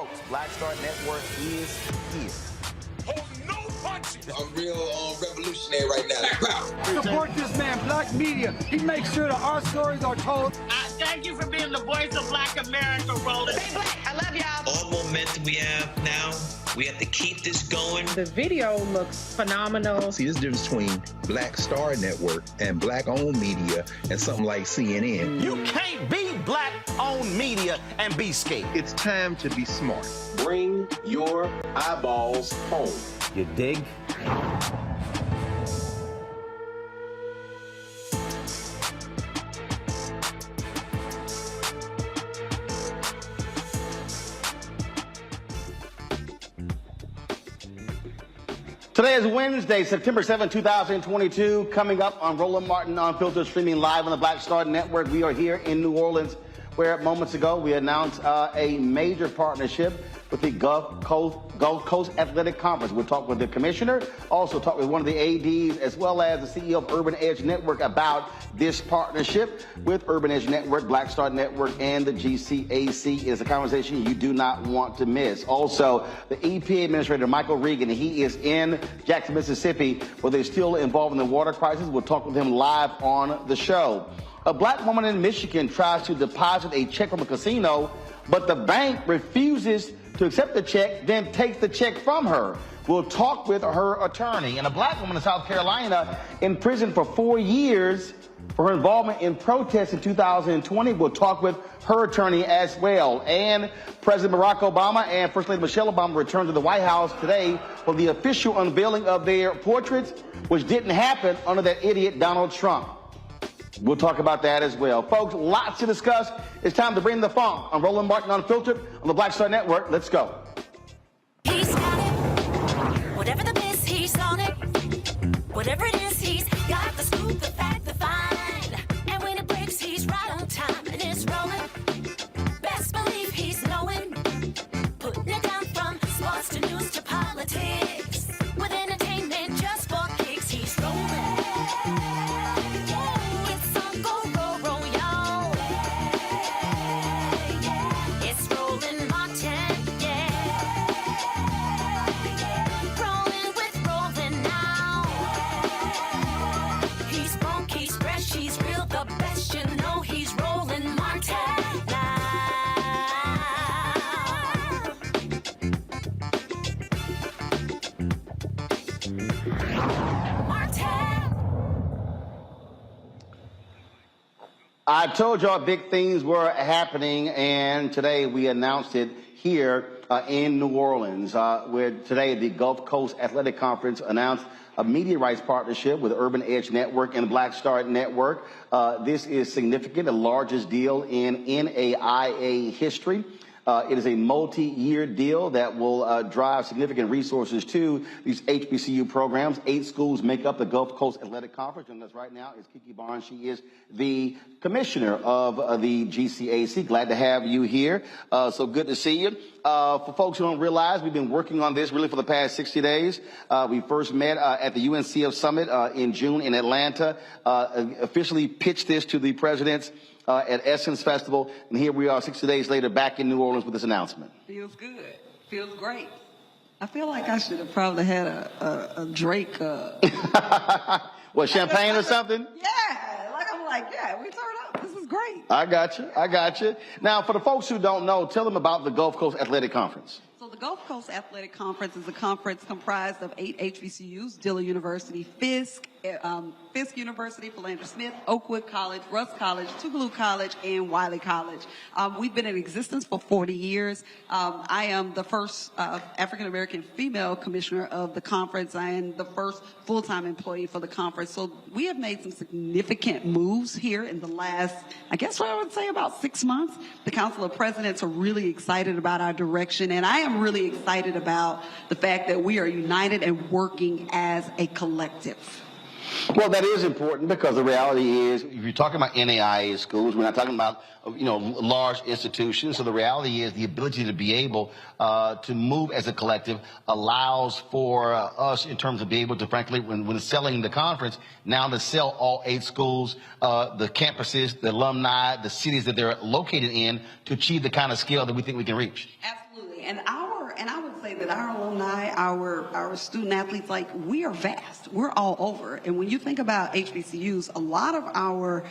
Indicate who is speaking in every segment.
Speaker 1: folks, Black Star Network is here.
Speaker 2: Hold no punches.
Speaker 3: I'm real revolutionary right now.
Speaker 4: Support this man, Black Media. He makes sure that our stories are told.
Speaker 5: Thank you for being the voice of Black America, Roland.
Speaker 6: Stay black. I love y'all.
Speaker 7: All momentum we have now, we have to keep this going.
Speaker 8: The video looks phenomenal.
Speaker 9: See, there's a difference between Black Star Network and Black-owned media and something like CNN.
Speaker 1: You can't be Black-owned media and be scared.
Speaker 9: It's time to be smart.
Speaker 10: Bring your eyeballs home.
Speaker 1: You dig? Today is Wednesday, September 7, 2022. Coming up on Roland Martin Unfiltered, streaming live on the Black Star Network. We are here in New Orleans, where moments ago we announced a major partnership with the Gulf Coast Athletic Conference. We'll talk with the commissioner, also talk with one of the ADs, as well as the CEO of Urban Edge Network about this partnership with Urban Edge Network, Black Star Network, and the GCAC. It is a conversation you do not want to miss. Also, the EPA Administrator, Michael Regan, he is in Jackson, Mississippi, where they're still involved in the water crisis. We'll talk with him live on the show. A black woman in Michigan tries to deposit a check from a casino, but the bank refuses to accept the check, then takes the check from her. We'll talk with her attorney. And a black woman in South Carolina in prison for 4 years for her involvement in protests in 2020. We'll talk with her attorney as well. And President Barack Obama and First Lady Michelle Obama return to the White House today for the official unveiling of their portraits, which didn't happen under that idiot Donald Trump. We'll talk about that as well. Folks, lots to discuss. It's time to bring the funk on Roland Martin Unfiltered on the Black Star Network. Let's go.
Speaker 11: He's got it. Whatever the miss, he's on it. Whatever it is, he's got the scoop, the fact, the find. And when it breaks, he's right on time and it's rolling. Best believe he's knowing. Putting it down from sports to news to politics. With entertainment just for kicks, he's rolling.
Speaker 1: I told y'all big things were happening, and today we announced it here in New Orleans, where today the Gulf Coast Athletic Conference announced a media rights partnership with Urban Edge Network and Black Star Network. This is significant, the largest deal in NAIA history. It is a multi-year deal that will drive significant resources to these HBCU programs. 8 schools make up the Gulf Coast Athletic Conference. And us right now is Kiki Barnes. She is the commissioner of the GCAC. Glad to have you here. So good to see you. For folks who don't realize, we've been working on this really for the past 60 days. We first met at the UNCF Summit in June in Atlanta, officially pitched this to the presidents at Essence Festival, and here we are 60 days later back in New Orleans with this announcement.
Speaker 12: Feels good. Feels great. I feel like I should have probably had a Drake.
Speaker 1: What, champagne or something?
Speaker 12: Yeah, we turned up. This is great.
Speaker 1: I got you. Now, for the folks who don't know, tell them about the Gulf Coast Athletic Conference.
Speaker 12: So the Gulf Coast Athletic Conference is a conference comprised of 8 HBCUs, Dillon University, Fisk University, Philander Smith, Oakwood College, Russ College, Tougaloo College, and Wiley College. We've been in existence for 40 years. I am the first African-American female commissioner of the conference. I am the first full-time employee for the conference. So we have made some significant moves here in the last, I guess what I would say about 6 months. The Council of Presidents are really excited about our direction, and I am really excited about the fact that we are united and working as a collective.
Speaker 1: Well, that is important because the reality is, if you're talking about NAIA schools, we're not talking about, large institutions. So the reality is the ability to be able to move as a collective allows for us in terms of being able to, frankly, when selling the conference, now to sell all 8 schools, the campuses, the alumni, the cities that they're located in to achieve the kind of scale that we think we can reach.
Speaker 12: Absolutely. And I would say that our alumni, our student athletes, like, we are vast. We're all over. And when you think about HBCUs, a lot of our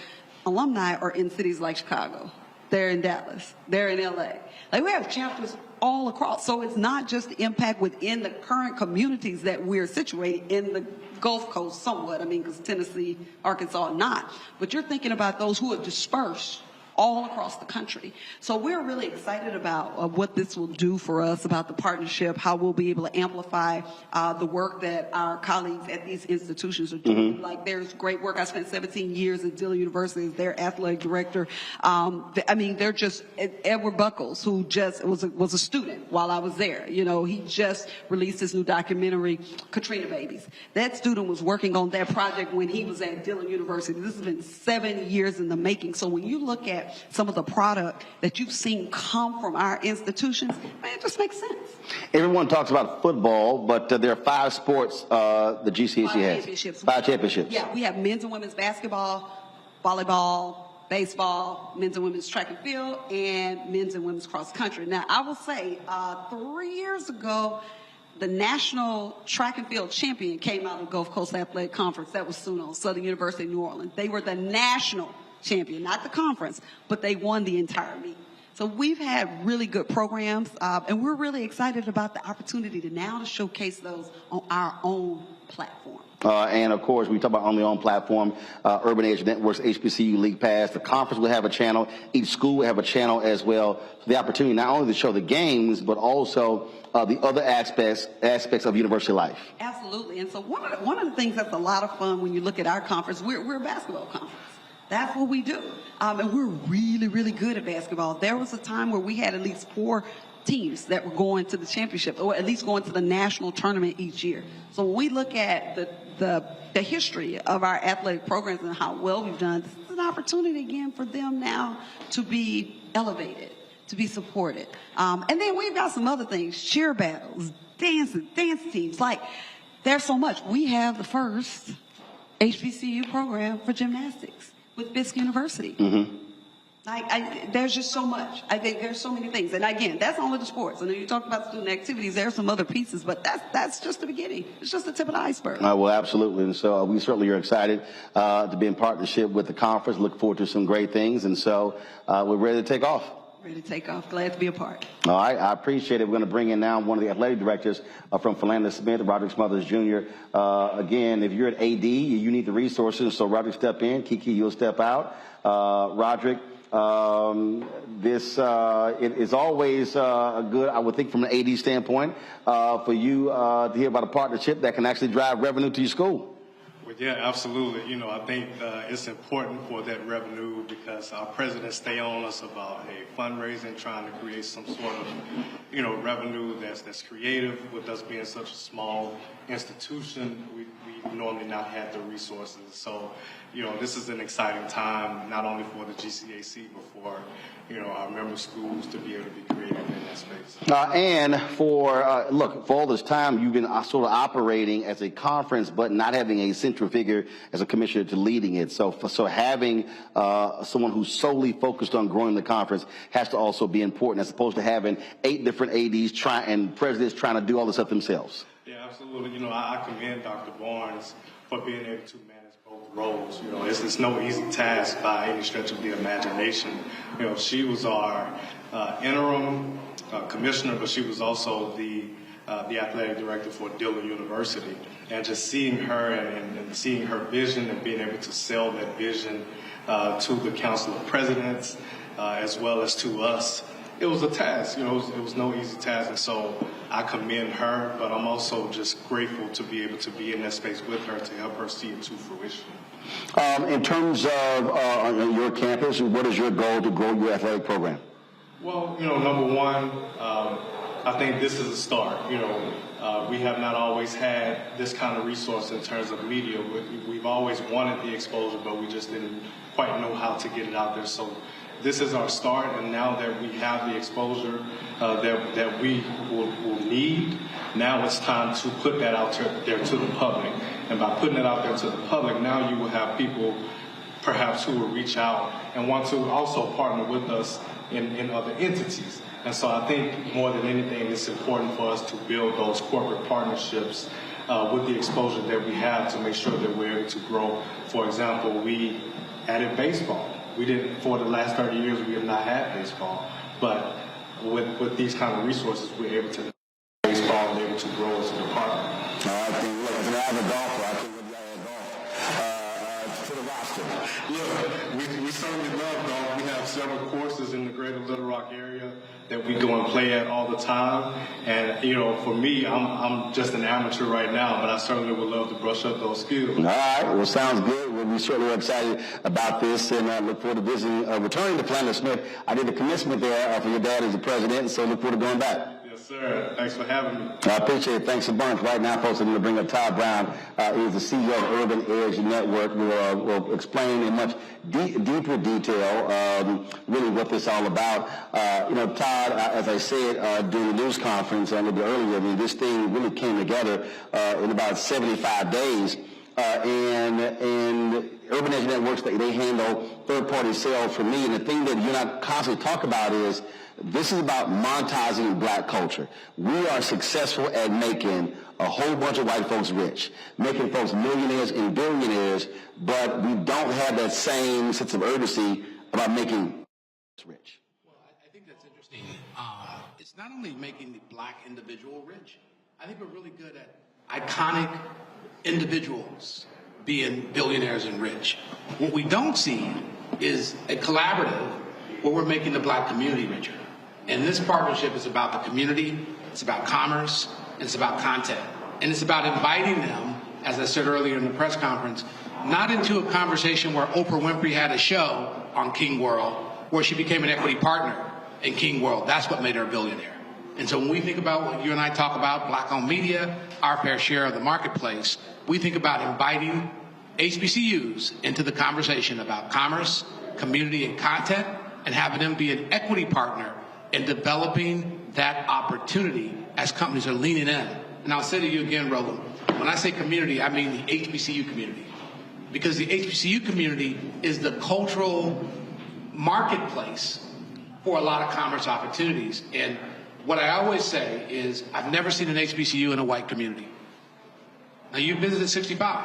Speaker 12: alumni are in cities like Chicago. They're in Dallas. They're in LA. Like, we have chapters all across. So it's not just the impact within the current communities that we're situated in the Gulf Coast somewhat. I mean, because Tennessee, Arkansas, not. But you're thinking about those who are dispersed all across the country. So we're really excited about what this will do for us, about the partnership, how we'll be able to amplify the work that our colleagues at these institutions are doing. Like, there's great work. I spent 17 years at Dillon University as their athletic director. I mean, they're just, Edward Buckles, who just was a student while I was there. You know, he just released his new documentary, Katrina Babies. That student was working on that project when he was at Dillon University. This has been 7 years in the making. So when you look at some of the product that you've seen come from our institutions, man, it just makes sense.
Speaker 1: Everyone talks about football, but there are 5 sports the GCAC has. 5 championships.
Speaker 12: Yeah, we have men's and women's basketball, volleyball, baseball, men's and women's track and field, and men's and women's cross country. Now, I will say 3 years ago, the national track and field champion came out of the Gulf Coast Athletic Conference. That was SUNO, Southern University of New Orleans. They were the national champion, not the conference, but they won the entire meet. So we've had really good programs, and we're really excited about the opportunity to now to showcase those on our own platform.
Speaker 1: And of course, we talk about on the own platform, Urban Edge Networks, HBCU League Pass. The conference will have a channel. Each school will have a channel as well. So the opportunity not only to show the games, but also the other aspects of university life.
Speaker 12: Absolutely. And so one of the things that's a lot of fun when you look at our conference, we're a basketball conference. That's what we do. And we're really, really good at basketball. There was a time where we had at least 4 teams that were going to the championship, or at least going to the national tournament each year. So when we look at the history of our athletic programs and how well we've done, this is an opportunity again for them now to be elevated, to be supported. And then we've got some other things, cheer battles, dance teams. Like, there's so much. We have the first HBCU program for gymnastics with Fisk University. There's just so much. I think there's so many things. And again, that's only the sports. And then you talk about student activities, there are some other pieces, but that's just the beginning. It's just the tip of the iceberg.
Speaker 1: Well, absolutely. And so we certainly are excited to be in partnership with the conference. Look forward to some great things. And so we're ready to take off.
Speaker 12: Ready to take off. Glad to be a part.
Speaker 1: All right. I appreciate it. We're going to bring in now one of the athletic directors from Philander Smith, Roderick Smothers Jr. Again, if you're at AD, you need the resources. So Roderick, step in. Kiki, you'll step out. Roderick, it is always good, I would think, from an AD standpoint, for you to hear about a partnership that can actually drive revenue to your school.
Speaker 6: Well, yeah, absolutely. You know, I think it's important for that revenue because our presidents stay on us about fundraising, trying to create some sort of, revenue that's creative. With us being such a small institution, we normally not have the resources. So, this is an exciting time, not only for the GCAC, but for, our member schools to be able to be creative in that space.
Speaker 1: And for all this time, you've been sort of operating as a conference, but not having a central figure as a commissioner to leading it. So having someone who's solely focused on growing the conference has to also be important, as opposed to having 8 different ADs and presidents trying to do all this stuff themselves.
Speaker 6: Yeah, absolutely. I commend Dr. Barnes for being able to manage both roles. It's no easy task by any stretch of the imagination. She was our interim commissioner, but she was also the athletic director for Dillon University. And just seeing her and seeing her vision and being able to sell that vision to the Council of Presidents as well as to us, it was a task. It was no easy task. And so I commend her, but I'm also just grateful to be able to be in that space with her to help her see it to fruition.
Speaker 1: In terms of your campus, what is your goal to grow your athletic program?
Speaker 6: Well, number one, I think this is a start. We have not always had this kind of resource in terms of media. We've always wanted the exposure, but we just didn't quite know how to get it out there. So this is our start, and now that we have the exposure that we will need, now it's time to put that out there to the public. And by putting it out there to the public, now you will have people perhaps who will reach out and want to also partner with us in other entities. And so I think more than anything, it's important for us to build those corporate partnerships with the exposure that we have to make sure that we're able to grow. For example, we added baseball. We didn't, for the last 30 years, we have not had baseball. But with these kind of resources, we're able to baseball and able to grow as a department.
Speaker 1: I think, look, as an avid golfer, I think we'll add golf to the roster.
Speaker 6: Look, we certainly love golf. We have several courses in the greater Little Rock area that we go and play at all the time. And, you know, for me, I'm just an amateur right now, but I certainly would love to brush up those skills.
Speaker 1: All right. Well, sounds good. Well, we certainly are excited about this and look forward to visiting, returning to Planet Smith. I did the commencement there for your dad as the president, so look forward to going back.
Speaker 6: Yes, sir. Thanks for having me.
Speaker 1: I appreciate it. Thanks a bunch. Right now, folks, I'm going to bring up Todd Brown. He is the CEO of Urban Edge Network. We'll explain in much deeper detail really what this is all about. You know, Todd, as I said during the news conference a little bit earlier, I mean, this thing really came together in about 75 days. And Urban Edge Networks, they handle third-party sales for me. And the thing that you and I constantly talk about is this is about monetizing black culture. We are successful at making a whole bunch of white folks rich, making folks millionaires and billionaires, but we don't have that same sense of urgency about making rich.
Speaker 13: Well, I think that's interesting. It's not only making the black individual rich. I think we're really good at iconic individuals being billionaires and rich. What we don't see is a collaborative where we're making the black community richer. And this partnership is about the community, it's about commerce, and it's about content. And it's about inviting them, as I said earlier in the press conference, not into a conversation where Oprah Winfrey had a show on King World, where she became an equity partner in King World. That's what made her a billionaire. And so when we think about what you and I talk about, black-owned media, our fair share of the marketplace, we think about inviting HBCUs into the conversation about commerce, community, and content, and having them be an equity partner in developing that opportunity as companies are leaning in. And I'll say to you again, Roland, when I say community, I mean the HBCU community. Because the HBCU community is the cultural marketplace for a lot of commerce opportunities. And what I always say is I've never seen an HBCU in a white community. Now, you visited 65.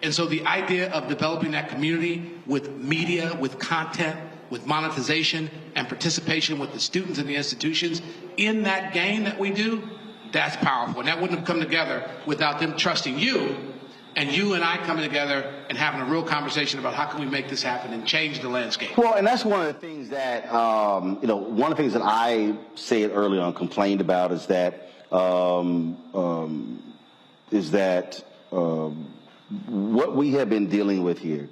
Speaker 13: And so the idea of developing that community with media, with content, with monetization and participation with the students and the institutions in that game that we do, that's powerful. And that wouldn't have come together without them trusting you and you and I coming together and having a real conversation about how can we make this happen and change the landscape.
Speaker 1: Well, and that's one of the things that, you know, one of the things that I said earlier on, complained about is that, what we have been dealing with here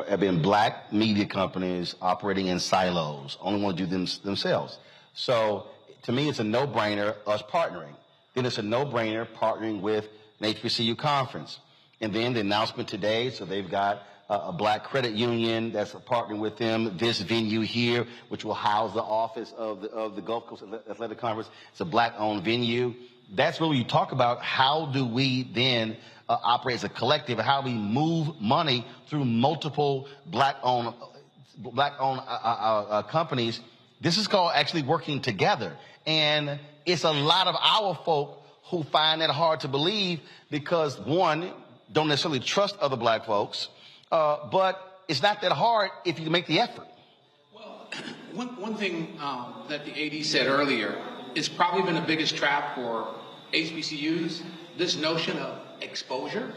Speaker 1: have been black media companies operating in silos, only want to do themselves. So to me, it's a no-brainer us partnering. Then it's a no-brainer partnering with an HBCU conference. And then the announcement today, so they've got a black credit union that's partnering with them. This venue here, which will house the office of the Gulf Coast Athletic Conference, it's a black-owned venue. That's really, you talk about how do we then operate as a collective, how we move money through multiple black-owned companies. This is called actually working together. And it's a lot of our folk who find that hard to believe because, one, don't necessarily trust other black folks, but it's not that hard if you make the effort.
Speaker 13: Well, one thing that the AD said earlier is probably been the biggest trap for HBCUs, this notion of exposure.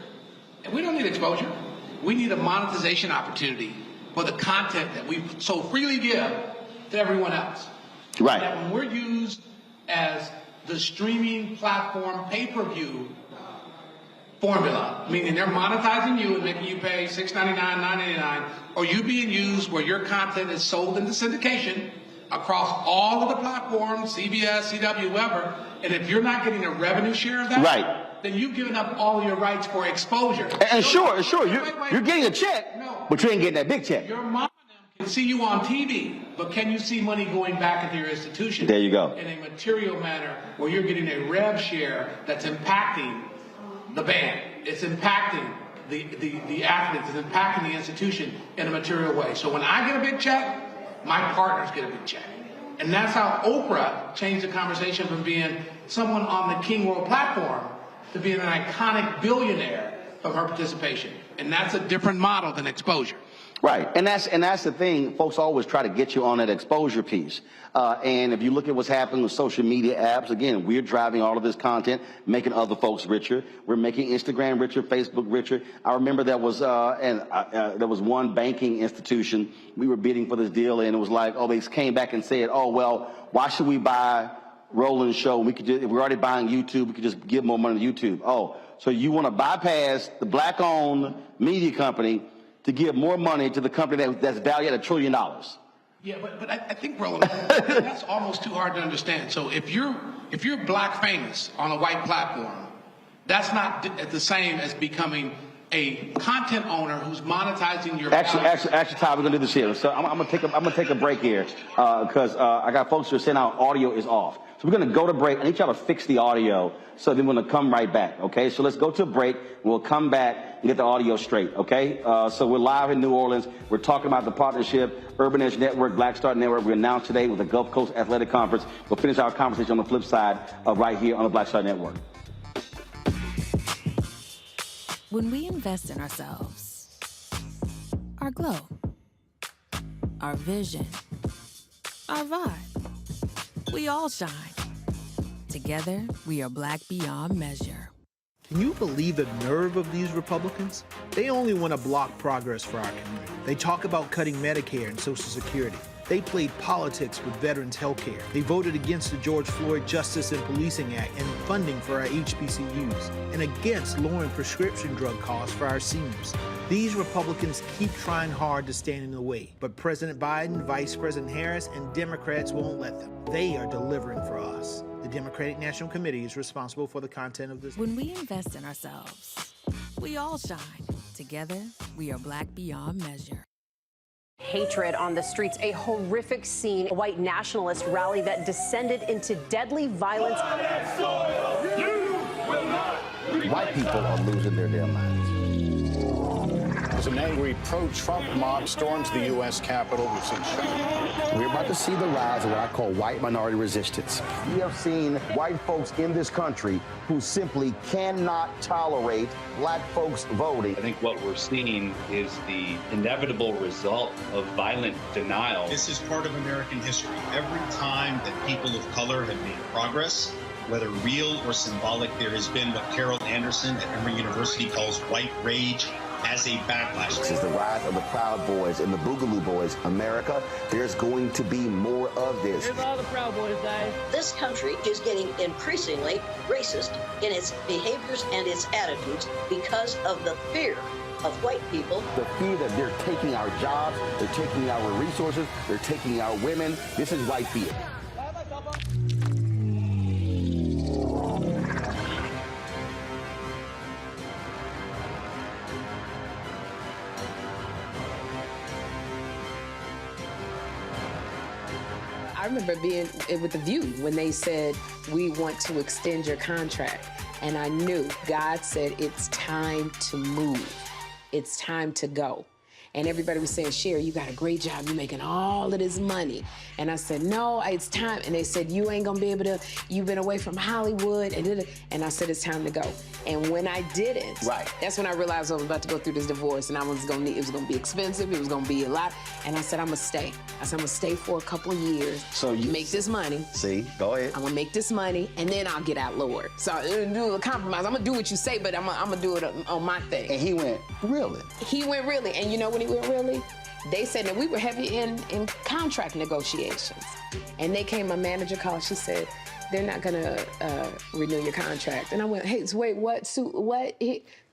Speaker 13: And we don't need exposure. We need a monetization opportunity for the content that we so freely give to everyone else.
Speaker 1: Right.
Speaker 13: That when we're used as the streaming platform pay-per-view formula, meaning they're monetizing you and making you pay $6.99, $9.99, or you being used where your content is sold into syndication across all of the platforms, CBS, CW, whoever, and if you're not getting a revenue share of that, right, then you've given up all your rights for exposure.
Speaker 1: And sure, you're getting a check, but you ain't getting that big check.
Speaker 13: Your mom can see you on TV, but can you see money going back into your institution?
Speaker 1: There you go.
Speaker 13: In a material manner where you're getting a rev share that's impacting the band. It's impacting the athletes. It's impacting the institution in a material way. So when I get a big check, my partners get a big check. And that's how Oprah changed the conversation from being someone on the King World platform to being an iconic billionaire of her participation. And that's a different model than exposure.
Speaker 1: Right, and that's the thing. Folks always try to get you on that exposure piece. And if you look at what's happening with social media apps, again, we're driving all of this content, making other folks richer. We're making Instagram richer, Facebook richer. I remember there was one banking institution. We were bidding for this deal, and it was like, oh, they came back and said, oh, well, why should we buy Roland's show? If we're already buying YouTube, we could just give more money to YouTube. Oh, so you want to bypass the black-owned media company to give more money to the company that's valued at $1 trillion.
Speaker 13: Yeah, but I think, Roland, that's almost too hard to understand. So if you're black famous on a white platform, that's not the same as becoming a content owner who's monetizing your. Actually,
Speaker 1: Ty, we're gonna do this here. So I'm gonna take a break here because I got folks who are saying our audio is off. So we're gonna go to break. I need y'all to fix the audio. So then we're gonna come right back. Okay. So let's go to a break. We'll come back and get the audio straight. Okay. So we're live in New Orleans. We're talking about the partnership, Urban Edge Network, Black Star Network. We announced today with the Gulf Coast Athletic Conference. We'll finish our conversation on the flip side right here on the Black Star Network.
Speaker 11: When we invest in ourselves, our glow, our vision, our vibe, we all shine. Together, we are black beyond measure.
Speaker 14: Can you believe the nerve of these Republicans? They only want to block progress for our community. They talk about cutting Medicare and Social Security. They played politics with veterans' health care. They voted against the George Floyd Justice and Policing Act and funding for our HBCUs, and against lowering prescription drug costs for our seniors. These Republicans keep trying hard to stand in the way, but President Biden, Vice President Harris, and Democrats won't let them. They are delivering for us. The Democratic National Committee is responsible for the content of this.
Speaker 11: When we invest in ourselves, we all shine. Together, we are black beyond measure.
Speaker 15: Hatred on the streets, a horrific scene, a white nationalist rally that descended into deadly violence.
Speaker 1: White people are losing their damn minds.
Speaker 16: As an angry pro-Trump mob storms the U.S. Capitol, we've seen shooting.
Speaker 1: We're about to see the rise of what I call white minority resistance. We have seen white folks in this country who simply cannot tolerate black folks voting.
Speaker 17: I think what we're seeing is the inevitable result of violent denial.
Speaker 18: This is part of American history. Every time that people of color have made progress, whether real or symbolic, there has been what Carol Anderson at Emory University calls white rage as a backlash.
Speaker 1: This is the rise of the Proud Boys and the Boogaloo Boys. America, there's going to be more of this.
Speaker 19: Here's all the Proud Boys, guys.
Speaker 20: This country is getting increasingly racist in its behaviors and its attitudes because of the fear of white people.
Speaker 1: The fear that they're taking our jobs, they're taking our resources, they're taking our women. This is white fear.
Speaker 8: I remember being with The View when they said, we want to extend your contract. And I knew God said, it's time to move. It's time to go. And everybody was saying, Sherry, you got a great job. You're making all of this money. And I said, no, it's time. And they said, you ain't gonna be able to, you've been away from Hollywood. And I said, it's time to go. And when I didn't, that's when I realized I was about to go through this divorce and it was gonna be expensive, it was gonna be a lot. And I said, I'm gonna stay. I said, I'm gonna stay for a couple of years.
Speaker 1: So you
Speaker 8: make this money.
Speaker 1: See, go ahead.
Speaker 8: I'm gonna make this money and then I'll get out, Lord. So I'm gonna do a compromise. I'm gonna do what you say, but I'm gonna do it on my thing.
Speaker 1: And he went, really?
Speaker 8: He went really. And you know when he went really? They said that we were heavy in contract negotiations. And they came, my manager called, she said, they're not gonna renew your contract. And I went, hey, wait, what?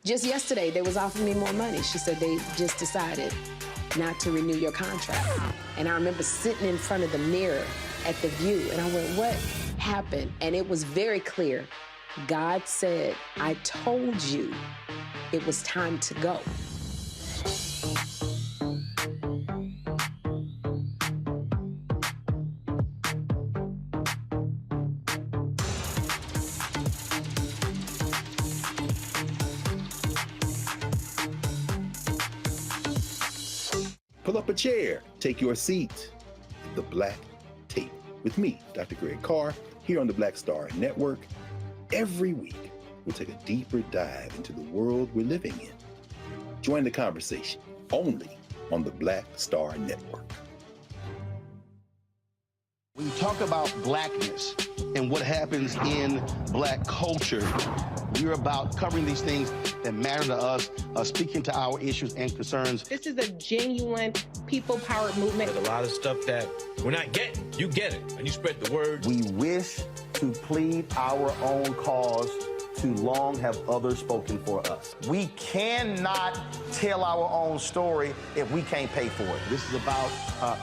Speaker 8: Just yesterday, they was offering me more money. She said they just decided not to renew your contract. And I remember sitting in front of the mirror at The View, and I went, what happened? And it was very clear. God said, I told you it was time to go.
Speaker 9: Pull up a chair, take your seat. The Black Tape
Speaker 19: with me, Dr. Greg Carr, here on the Black Star Network. Every week, we'll take a deeper dive into the world we're living in. Join the conversation only on the Black Star Network.
Speaker 1: When you talk about blackness and what happens in black culture, we're about covering these things that matter to us, speaking to our issues and concerns.
Speaker 21: This is a genuine people-powered movement.
Speaker 22: There's a lot of stuff that we're not getting. You get it, and you spread the word.
Speaker 1: We wish to plead our own cause. Too long have others spoken for us. We cannot tell our own story if we can't pay for it. This is about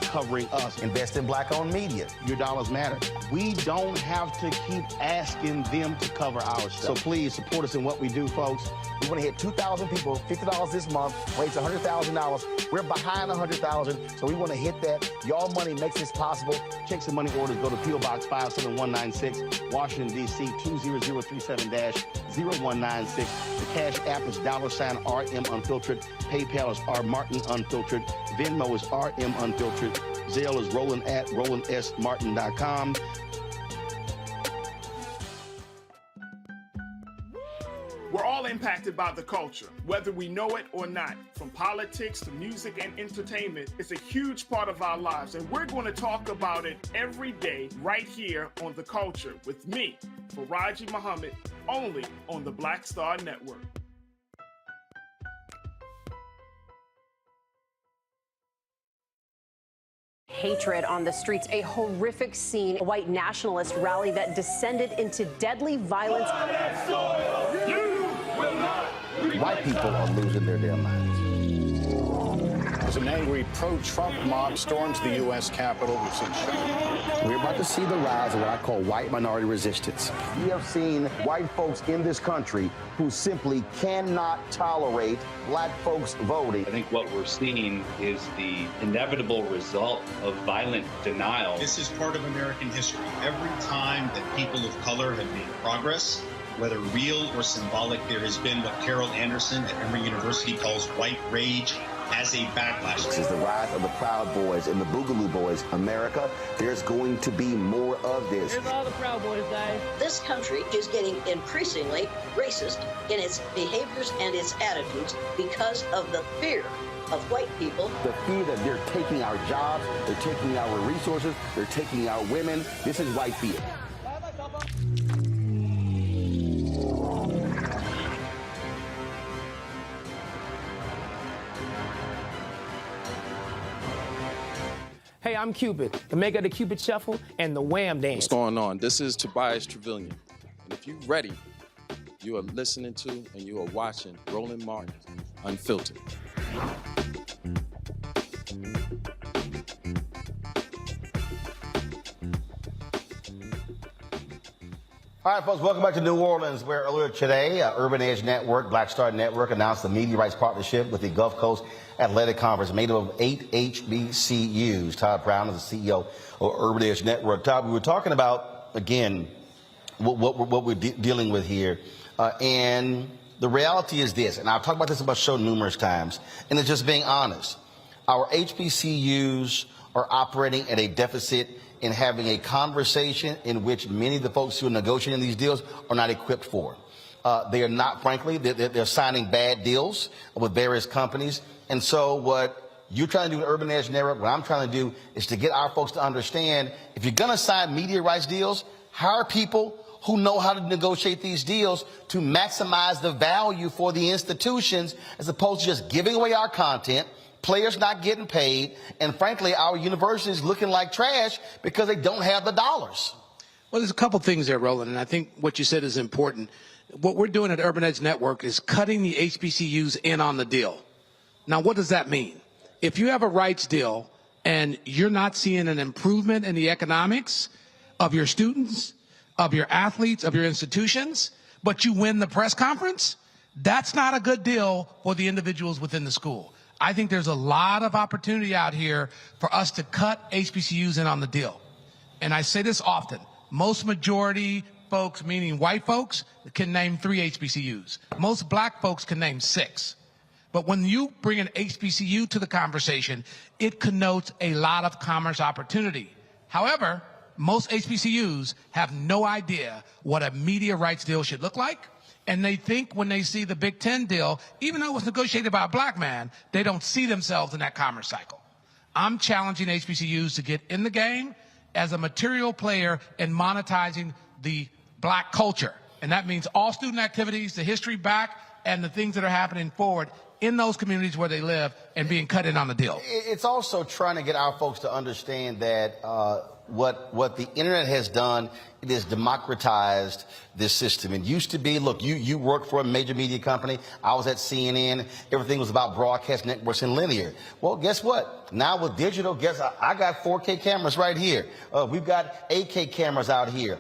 Speaker 1: covering us. Invest in black-owned media. Your dollars matter. We don't have to keep asking them to cover our stuff. So please support us in what we do, folks. We want to hit 2,000 people, $50 this month, raise $100,000. We're behind 100,000, so we want to hit that. Y'all money makes this possible. Check some money orders. Go to P.O. Box 57196, Washington, D.C. 20037-0196. The Cash App is $RM Unfiltered. PayPal is R Martin Unfiltered. Venmo is RM Unfiltered. Zelle is Roland at RolandSMartin.com.
Speaker 2: We're all impacted by the culture, whether we know it or not. From politics to music and entertainment, it's a huge part of our lives, and we're going to talk about it every day right here on The Culture with me, Faraji Muhammad, only on the Black Star Network.
Speaker 15: Hatred on the streets, a horrific scene, a white nationalist rally that descended into deadly violence.
Speaker 1: White people are losing their damn minds.
Speaker 16: As an angry pro-Trump mob storms the U.S. Capitol, we've seen shooting.
Speaker 1: We're about to see the rise of what I call white minority resistance. We have seen white folks in this country who simply cannot tolerate black folks voting.
Speaker 17: I think what we're seeing is the inevitable result of violent denial.
Speaker 18: This is part of American history. Every time that people of color have made progress, whether real or symbolic, there has been what Carol Anderson at Emory University calls white rage as a backlash.
Speaker 1: This is the rise of the Proud Boys and the Boogaloo Boys. America, there's going to be more of this.
Speaker 21: Here's all the Proud Boys, guys.
Speaker 20: This country is getting increasingly racist in its behaviors and its attitudes because of the fear of white people.
Speaker 1: The fear that they're taking our jobs, they're taking our resources, they're taking our women. This is white fear.
Speaker 23: Hey, I'm Cupid, the maker of the Cupid Shuffle and the Wham Dance.
Speaker 24: What's going on? This is Tobias Trevelyan. And if you're ready, you are listening to and you are watching Roland Martin Unfiltered.
Speaker 1: All right, folks, welcome back to New Orleans, where earlier today, Urban Edge Network, Black Star Network, announced a media rights partnership with the Gulf Coast Athletic Conference made up of 8 HBCUs. Todd Brown is the CEO of Urban Edge Network. Todd, we were talking about, again, what we're dealing with here. And the reality is this, and I've talked about this on my show numerous times, and it's just being honest. Our HBCUs are operating at a deficit in having a conversation in which many of the folks who are negotiating these deals are not equipped for. They are not, frankly, they're signing bad deals with various companies. And so what you're trying to do in Urban Edge Network, what I'm trying to do is to get our folks to understand, if you're going to sign media rights deals, hire people who know how to negotiate these deals to maximize the value for the institutions, as opposed to just giving away our content, players not getting paid, and frankly, our universities looking like trash because they don't have the dollars.
Speaker 13: Well, there's a couple things there, Roland, and I think what you said is important. What we're doing at Urban Edge Network is cutting the HBCUs in on the deal. Now, what does that mean? If you have a rights deal and you're not seeing an improvement in the economics of your students, of your athletes, of your institutions, but you win the press conference, that's not a good deal for the individuals within the school. I think there's a lot of opportunity out here for us to cut HBCUs in on the deal. And I say this often. Most majority folks, meaning white folks, can name 3 HBCUs. Most black folks can name 6. But when you bring an HBCU to the conversation, it connotes a lot of commerce opportunity. However, most HBCUs have no idea what a media rights deal should look like. And they think when they see the Big Ten deal, even though it was negotiated by a black man, they don't see themselves in that commerce cycle. I'm challenging HBCUs to get in the game as a material player in monetizing the black culture. And that means all student activities, the history back, and the things that are happening forward in those communities where they live and being cut in on the deal.
Speaker 1: It's also trying to get our folks to understand that what the internet has done, it has democratized this system. It used to be, look, you worked for a major media company. I was at CNN. Everything was about broadcast networks and linear. Well, guess what? Now with digital, I got 4K cameras right here. We've got 8K cameras out here.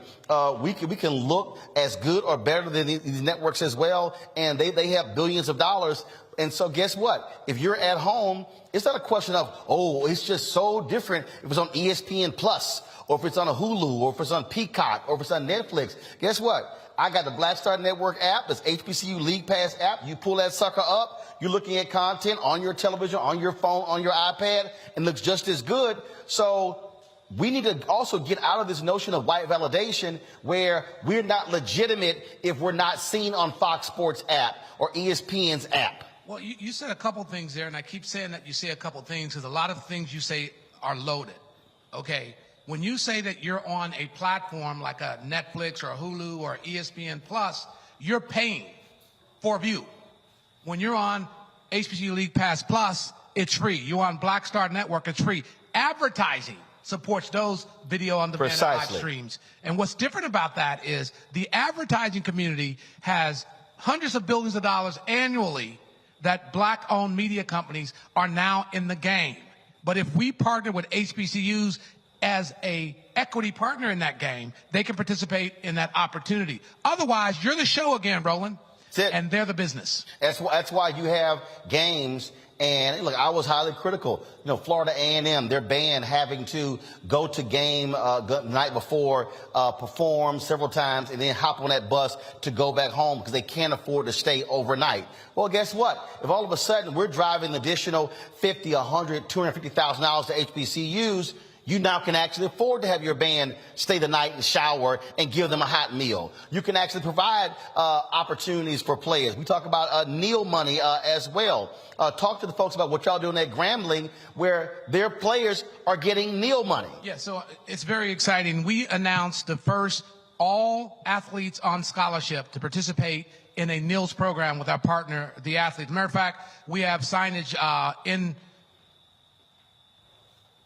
Speaker 1: We can look as good or better than these networks as well, and they have billions of dollars. And so guess what? If you're at home, it's not a question of, oh, it's just so different if it's on ESPN Plus, or if it's on a Hulu, or if it's on Peacock, or if it's on Netflix. Guess what? I got the Black Star Network app, this HBCU League Pass app. You pull that sucker up, you're looking at content on your television, on your phone, on your iPad, and looks just as good. So we need to also get out of this notion of white validation where we're not legitimate if we're not seen on Fox Sports app or ESPN's app.
Speaker 13: Well, you said a couple things there, and I keep saying that you say a couple things because a lot of things you say are loaded. Okay, when you say that you're on a platform like a Netflix or a Hulu or ESPN Plus, you're paying for view. When you're on HBCU League Pass Plus, it's free. You're on Black Star Network, it's free. Advertising supports those video on demand live streams. And what's different about that is the advertising community has hundreds of billions of dollars annually that black-owned media companies are now in the game. But if we partner with HBCUs as a equity partner in that game, they can participate in that opportunity. Otherwise, you're the show again, Roland, and they're the business.
Speaker 1: That's why you have games. And look, I was highly critical. You know, Florida A&M, they're banned having to go to game the night before, perform several times, and then hop on that bus to go back home because they can't afford to stay overnight. Well, guess what? If all of a sudden we're driving additional $50, $100, $250,000 to HBCUs, you now can actually afford to have your band stay the night and shower and give them a hot meal. You can actually provide opportunities for players. We talk about Neil money as well. Talk to the folks about what y'all doing at Grambling, where their players are getting Neil money.
Speaker 13: Yeah, so it's very exciting. We announced the first all athletes on scholarship to participate in a NILS program with our partner, the athletes. Matter of fact, we have signage in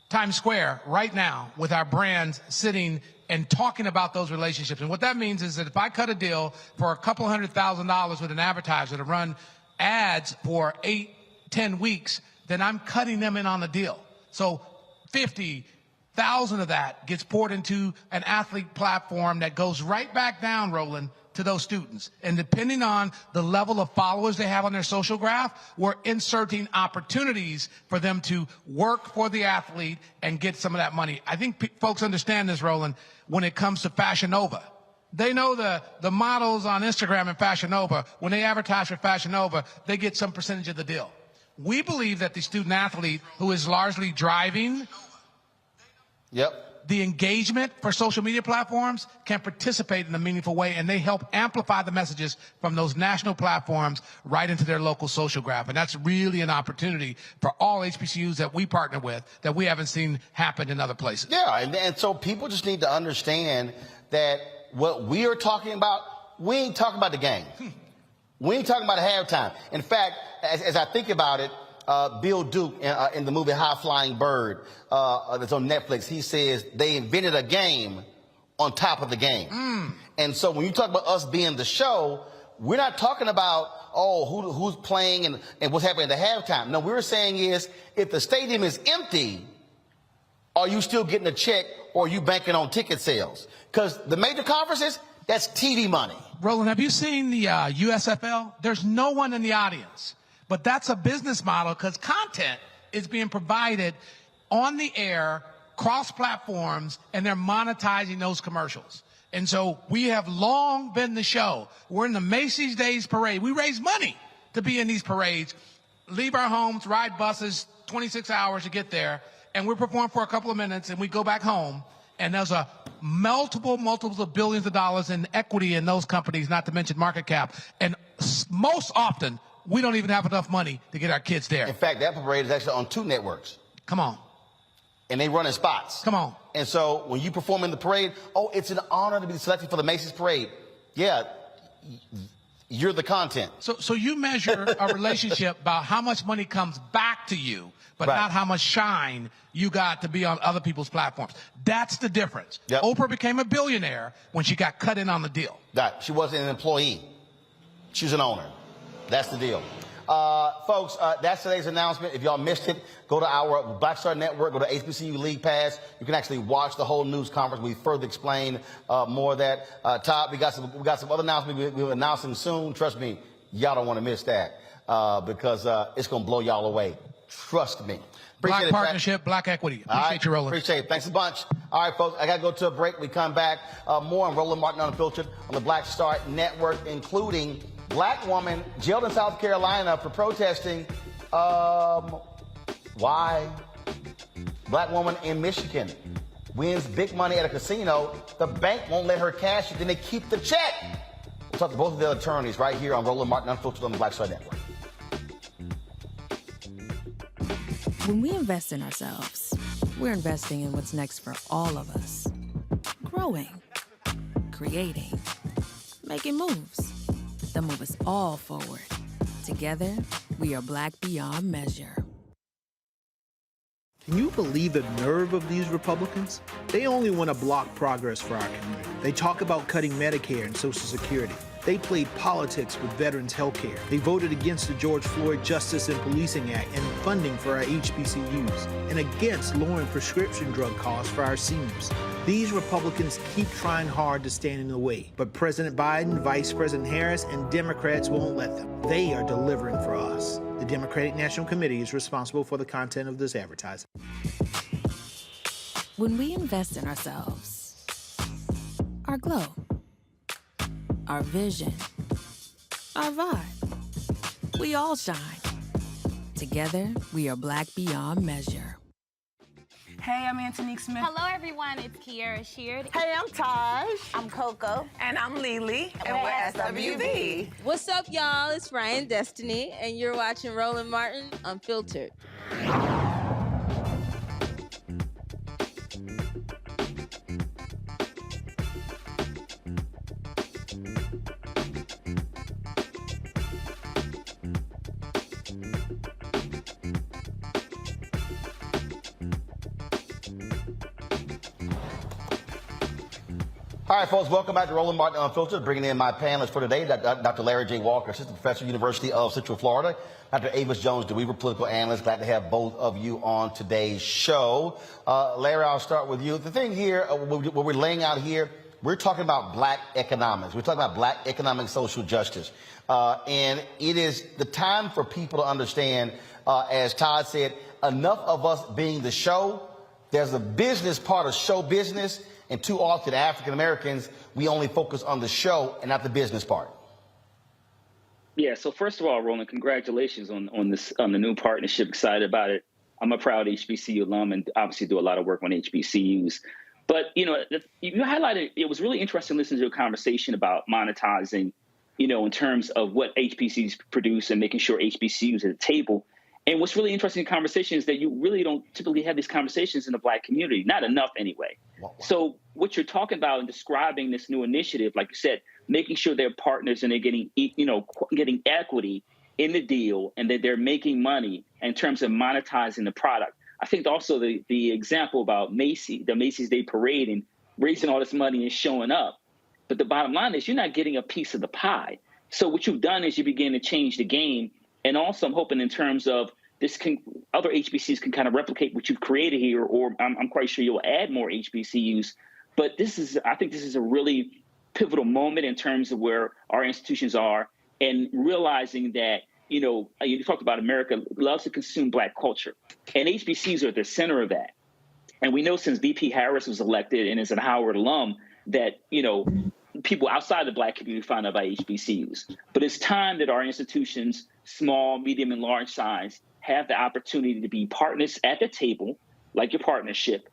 Speaker 13: Times Square right now with our brands sitting and talking about those relationships. And what that means is that if I cut a deal for a couple $100,000 with an advertiser to run ads for 8-10 weeks, then I'm cutting them in on the deal. So 50,000 of that gets poured into an athlete platform that goes right back down, Roland, to those students. And depending on the level of followers they have on their social graph, we're inserting opportunities for them to work for the athlete and get some of that money. I think folks understand this, Roland, when it comes to Fashion Nova. They know the models on Instagram and Fashion Nova, when they advertise for Fashion Nova, they get some percentage of the deal. We believe that the student athlete who is largely driving the engagement for social media platforms can participate in a meaningful way, and they help amplify the messages from those national platforms right into their local social graph. And that's really an opportunity for all HBCUs that we partner with that we haven't seen happen in other places.
Speaker 1: Yeah, and so people just need to understand that what we are talking about, we ain't talking about the game. We ain't talking about halftime. In fact, as I think about it, Bill Duke in the movie High Flying Bird that's on Netflix, he says they invented a game on top of the game. And so when you talk about us being the show, we're not talking about, who's playing and what's happening at the halftime. No, we're saying is if the stadium is empty, are you still getting a check or are you banking on ticket sales? Because the major conferences, that's TV money.
Speaker 13: Roland, have you seen the USFL? There's no one in the audience. But that's a business model because content is being provided on the air, cross-platforms, and they're monetizing those commercials. And so we have long been the show. We're in the Macy's Days Parade. We raise money to be in these parades, leave our homes, ride buses 26 hours to get there, and we perform for a couple of minutes, and we go back home. And there's a multiples of billions of dollars in equity in those companies, not to mention market cap. And most often, we don't even have enough money to get our kids there.
Speaker 1: In fact, that parade is actually on 2 networks.
Speaker 13: Come on.
Speaker 1: And they run in spots.
Speaker 13: Come on.
Speaker 1: And so when you perform in the parade, oh, it's an honor to be selected for the Macy's parade. Yeah, you're the content.
Speaker 13: So you measure a relationship about how much money comes back to you, but not how much shine you got to be on other people's platforms. That's the difference.
Speaker 1: Yep.
Speaker 13: Oprah became a billionaire when she got cut in on the deal.
Speaker 1: Right. She wasn't an employee. She's an owner. That's the deal. Folks, that's today's announcement. If y'all missed it, go to our Black Star Network, go to HBCU League Pass. You can actually watch the whole news conference. We further explain more of that. Todd, we got some other announcements we're announcing soon. Trust me, y'all don't want to miss that because it's going to blow y'all away. Trust me.
Speaker 13: Black partnership, black equity. Appreciate you, Roland.
Speaker 1: Appreciate it. Thanks a bunch. All right, folks, I got to go to a break. We come back. More on Roland Martin Unfiltered on the Black Star Network, including black woman jailed in South Carolina for protesting. Why? Black woman in Michigan wins big money at a casino. The bank won't let her cash it. Then they keep the check. We'll talk to both of the attorneys right here on Roland Martin Unfiltered on the Black Star Network.
Speaker 3: When we invest in ourselves, we're investing in what's next for all of us. Growing, creating, making moves that move us all forward. Together, we are Black beyond measure.
Speaker 14: Can you believe the nerve of these Republicans? They only want to block progress for our community. They talk about cutting Medicare and Social Security. They played politics with veterans' health care. They voted against the George Floyd Justice and Policing Act and funding for our HBCUs, and against lowering prescription drug costs for our seniors. These Republicans keep trying hard to stand in the way, but President Biden, Vice President Harris, and Democrats won't let them. They are delivering for us. The Democratic National Committee is responsible for the content of this advertising.
Speaker 3: When we invest in ourselves, our glow, our vision, our vibe, we all shine. Together, we are Black beyond measure.
Speaker 4: Hey, I'm Antonique Smith.
Speaker 5: Hello, everyone. It's Kiara Sheard.
Speaker 4: Hey, I'm Taj.
Speaker 5: I'm Coco.
Speaker 4: And I'm Lily. And we're SWV.
Speaker 7: What's up, y'all? It's Ryan Destiny, and you're watching Roland Martin Unfiltered.
Speaker 1: All right, folks, welcome back to Roland Martin Unfiltered. Bringing in my panelists for today, Dr. Larry J. Walker, Assistant Professor, University of Central Florida, Dr. Avis Jones, DeWeaver, Political Analyst. Glad to have both of you on today's show. Larry, I'll start with you. The thing here, what we're laying out here, we're talking about black economics. We're talking about black economic social justice. And it is the time for people to understand, as Todd said, enough of us being the show. There's a business part of show business. And too often, African Americans, we only focus on the show and not the business part.
Speaker 25: Yeah. So first of all, Roland, congratulations on the new partnership. Excited about it. I'm a proud HBCU alum and obviously do a lot of work on HBCUs. But you highlighted, it was really interesting listening to a conversation about monetizing, in terms of what HBCUs produce and making sure HBCUs at the table. And what's really interesting in conversation is that you really don't typically have these conversations in the Black community, not enough anyway. Wow. So what you're talking about and describing this new initiative, like you said, making sure they're partners and they're getting equity in the deal and that they're making money in terms of monetizing the product. I think also the example about the Macy's Day Parade and raising all this money and showing up. But the bottom line is you're not getting a piece of the pie. So what you've done is you begin to change the game. And also I'm hoping in terms of other HBCUs can kind of replicate what you've created here, or I'm quite sure you'll add more HBCUs. But I think this is a really pivotal moment in terms of where our institutions are and realizing that, you talked about America loves to consume Black culture, and HBCUs are at the center of that. And we know since VP Harris was elected and is a Howard alum that, people outside the Black community find out about HBCUs. But it's time that our institutions, small, medium, and large size, have the opportunity to be partners at the table, like your partnership,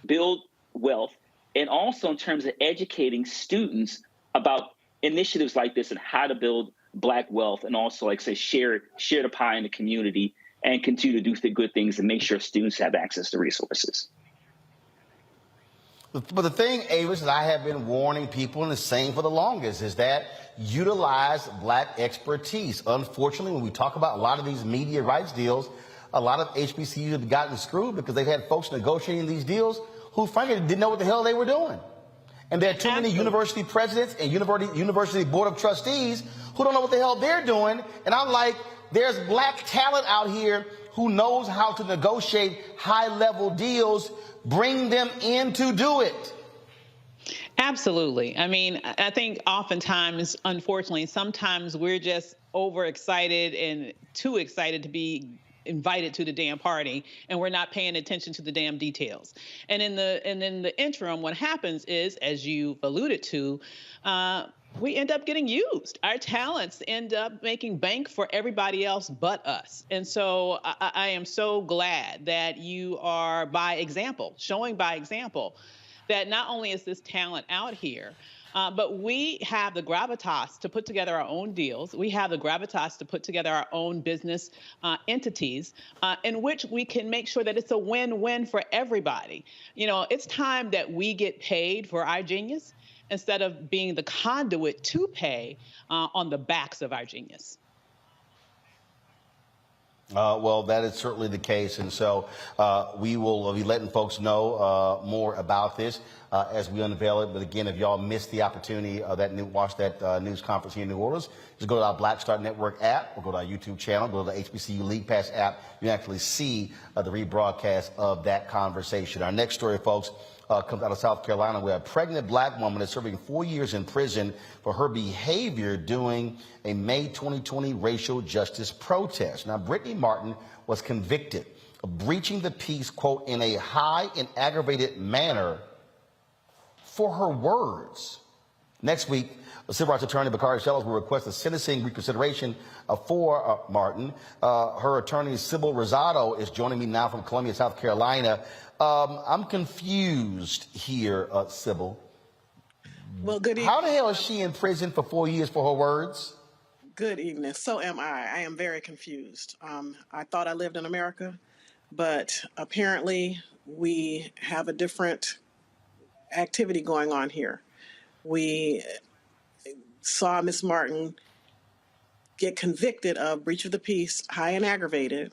Speaker 25: build wealth, and also in terms of educating students about initiatives like this and how to build Black wealth, and also, like say, share the pie in the community and continue to do the good things and make sure students have access to resources.
Speaker 1: But the thing, Avis, that I have been warning people, and the same for the longest, is that utilize Black expertise. Unfortunately, when we talk about a lot of these media rights deals, a lot of HBCUs have gotten screwed because they've had folks negotiating these deals who, frankly, didn't know what the hell they were doing. And there are too many university presidents and university board of trustees who don't know what the hell they're doing. And I'm like, there's Black talent out here who knows how to negotiate high-level deals. Bring them in to do it.
Speaker 6: Absolutely. I mean, I think oftentimes, unfortunately, sometimes we're just overexcited and too excited to be invited to the damn party, and we're not paying attention to the damn details. And in the interim, what happens is, as you alluded to, we end up getting used. Our talents end up making bank for everybody else but us. And so I am so glad that you are, by example, showing by example, that not only is this talent out here, but we have the gravitas to put together our own deals. We have the gravitas to put together our own business entities in which we can make sure that it's a win-win for everybody. You know, it's time that we get paid for our genius instead of being the conduit to pay on the backs of our genius.
Speaker 1: Well, that is certainly the case. And so we will be letting folks know more about this as we unveil it. But again, if y'all missed the opportunity of watch that news conference here in New Orleans, just go to our Black Star Network app, or go to our YouTube channel, go to the HBCU League Pass app. You can actually see the rebroadcast of that conversation. Our next story, folks, comes out of South Carolina, where a pregnant Black woman is serving 4 years in prison for her behavior during a May 2020 racial justice protest. Now, Brittany Martin was convicted of breaching the peace, quote, in a high and aggravated manner for her words. Next week, civil rights attorney Bakari Shellis will request a sentencing reconsideration for Martin. Her attorney, Sybil Rosado, is joining me now from Columbia, South Carolina. I'm confused here, Sybil.
Speaker 8: Well, good evening.
Speaker 1: How the hell is she in prison for 4 years for her words?
Speaker 8: Good evening. So am I. I am very confused. I thought I lived in America, but apparently we have a different activity going on here. We saw Miss Martin get convicted of breach of the peace, high and aggravated,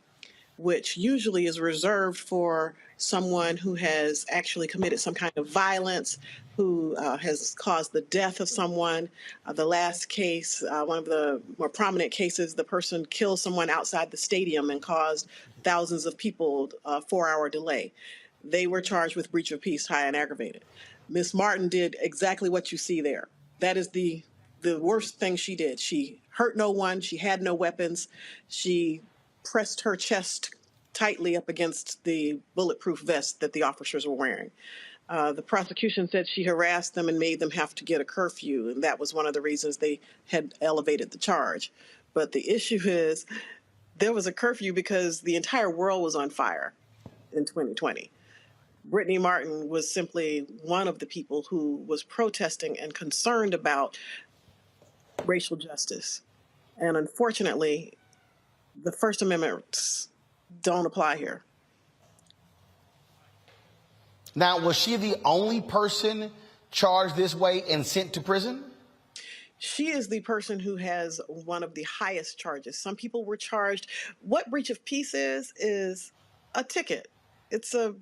Speaker 8: which usually is reserved for someone who has actually committed some kind of violence, who has caused the death of someone. The last case, one of the more prominent cases, the person killed someone outside the stadium and caused thousands of people a 4-hour delay. They were charged with breach of peace, high and aggravated. Miss Martin did exactly what you see there. That is the worst thing she did. She hurt no one. She had no weapons. She pressed her chest tightly up against the bulletproof vest that the officers were wearing. The prosecution said she harassed them and made them have to get a curfew, and that was one of the reasons they had elevated the charge. But the issue is there was a curfew because the entire world was on fire in 2020. Brittany Martin was simply one of the people who was protesting and concerned about racial justice. And unfortunately, the First Amendment don't apply here.
Speaker 1: Now, was she the only person charged this way and sent to prison?
Speaker 8: She is the person who has one of the highest charges. Some people were charged. What breach of peace is a ticket. It's a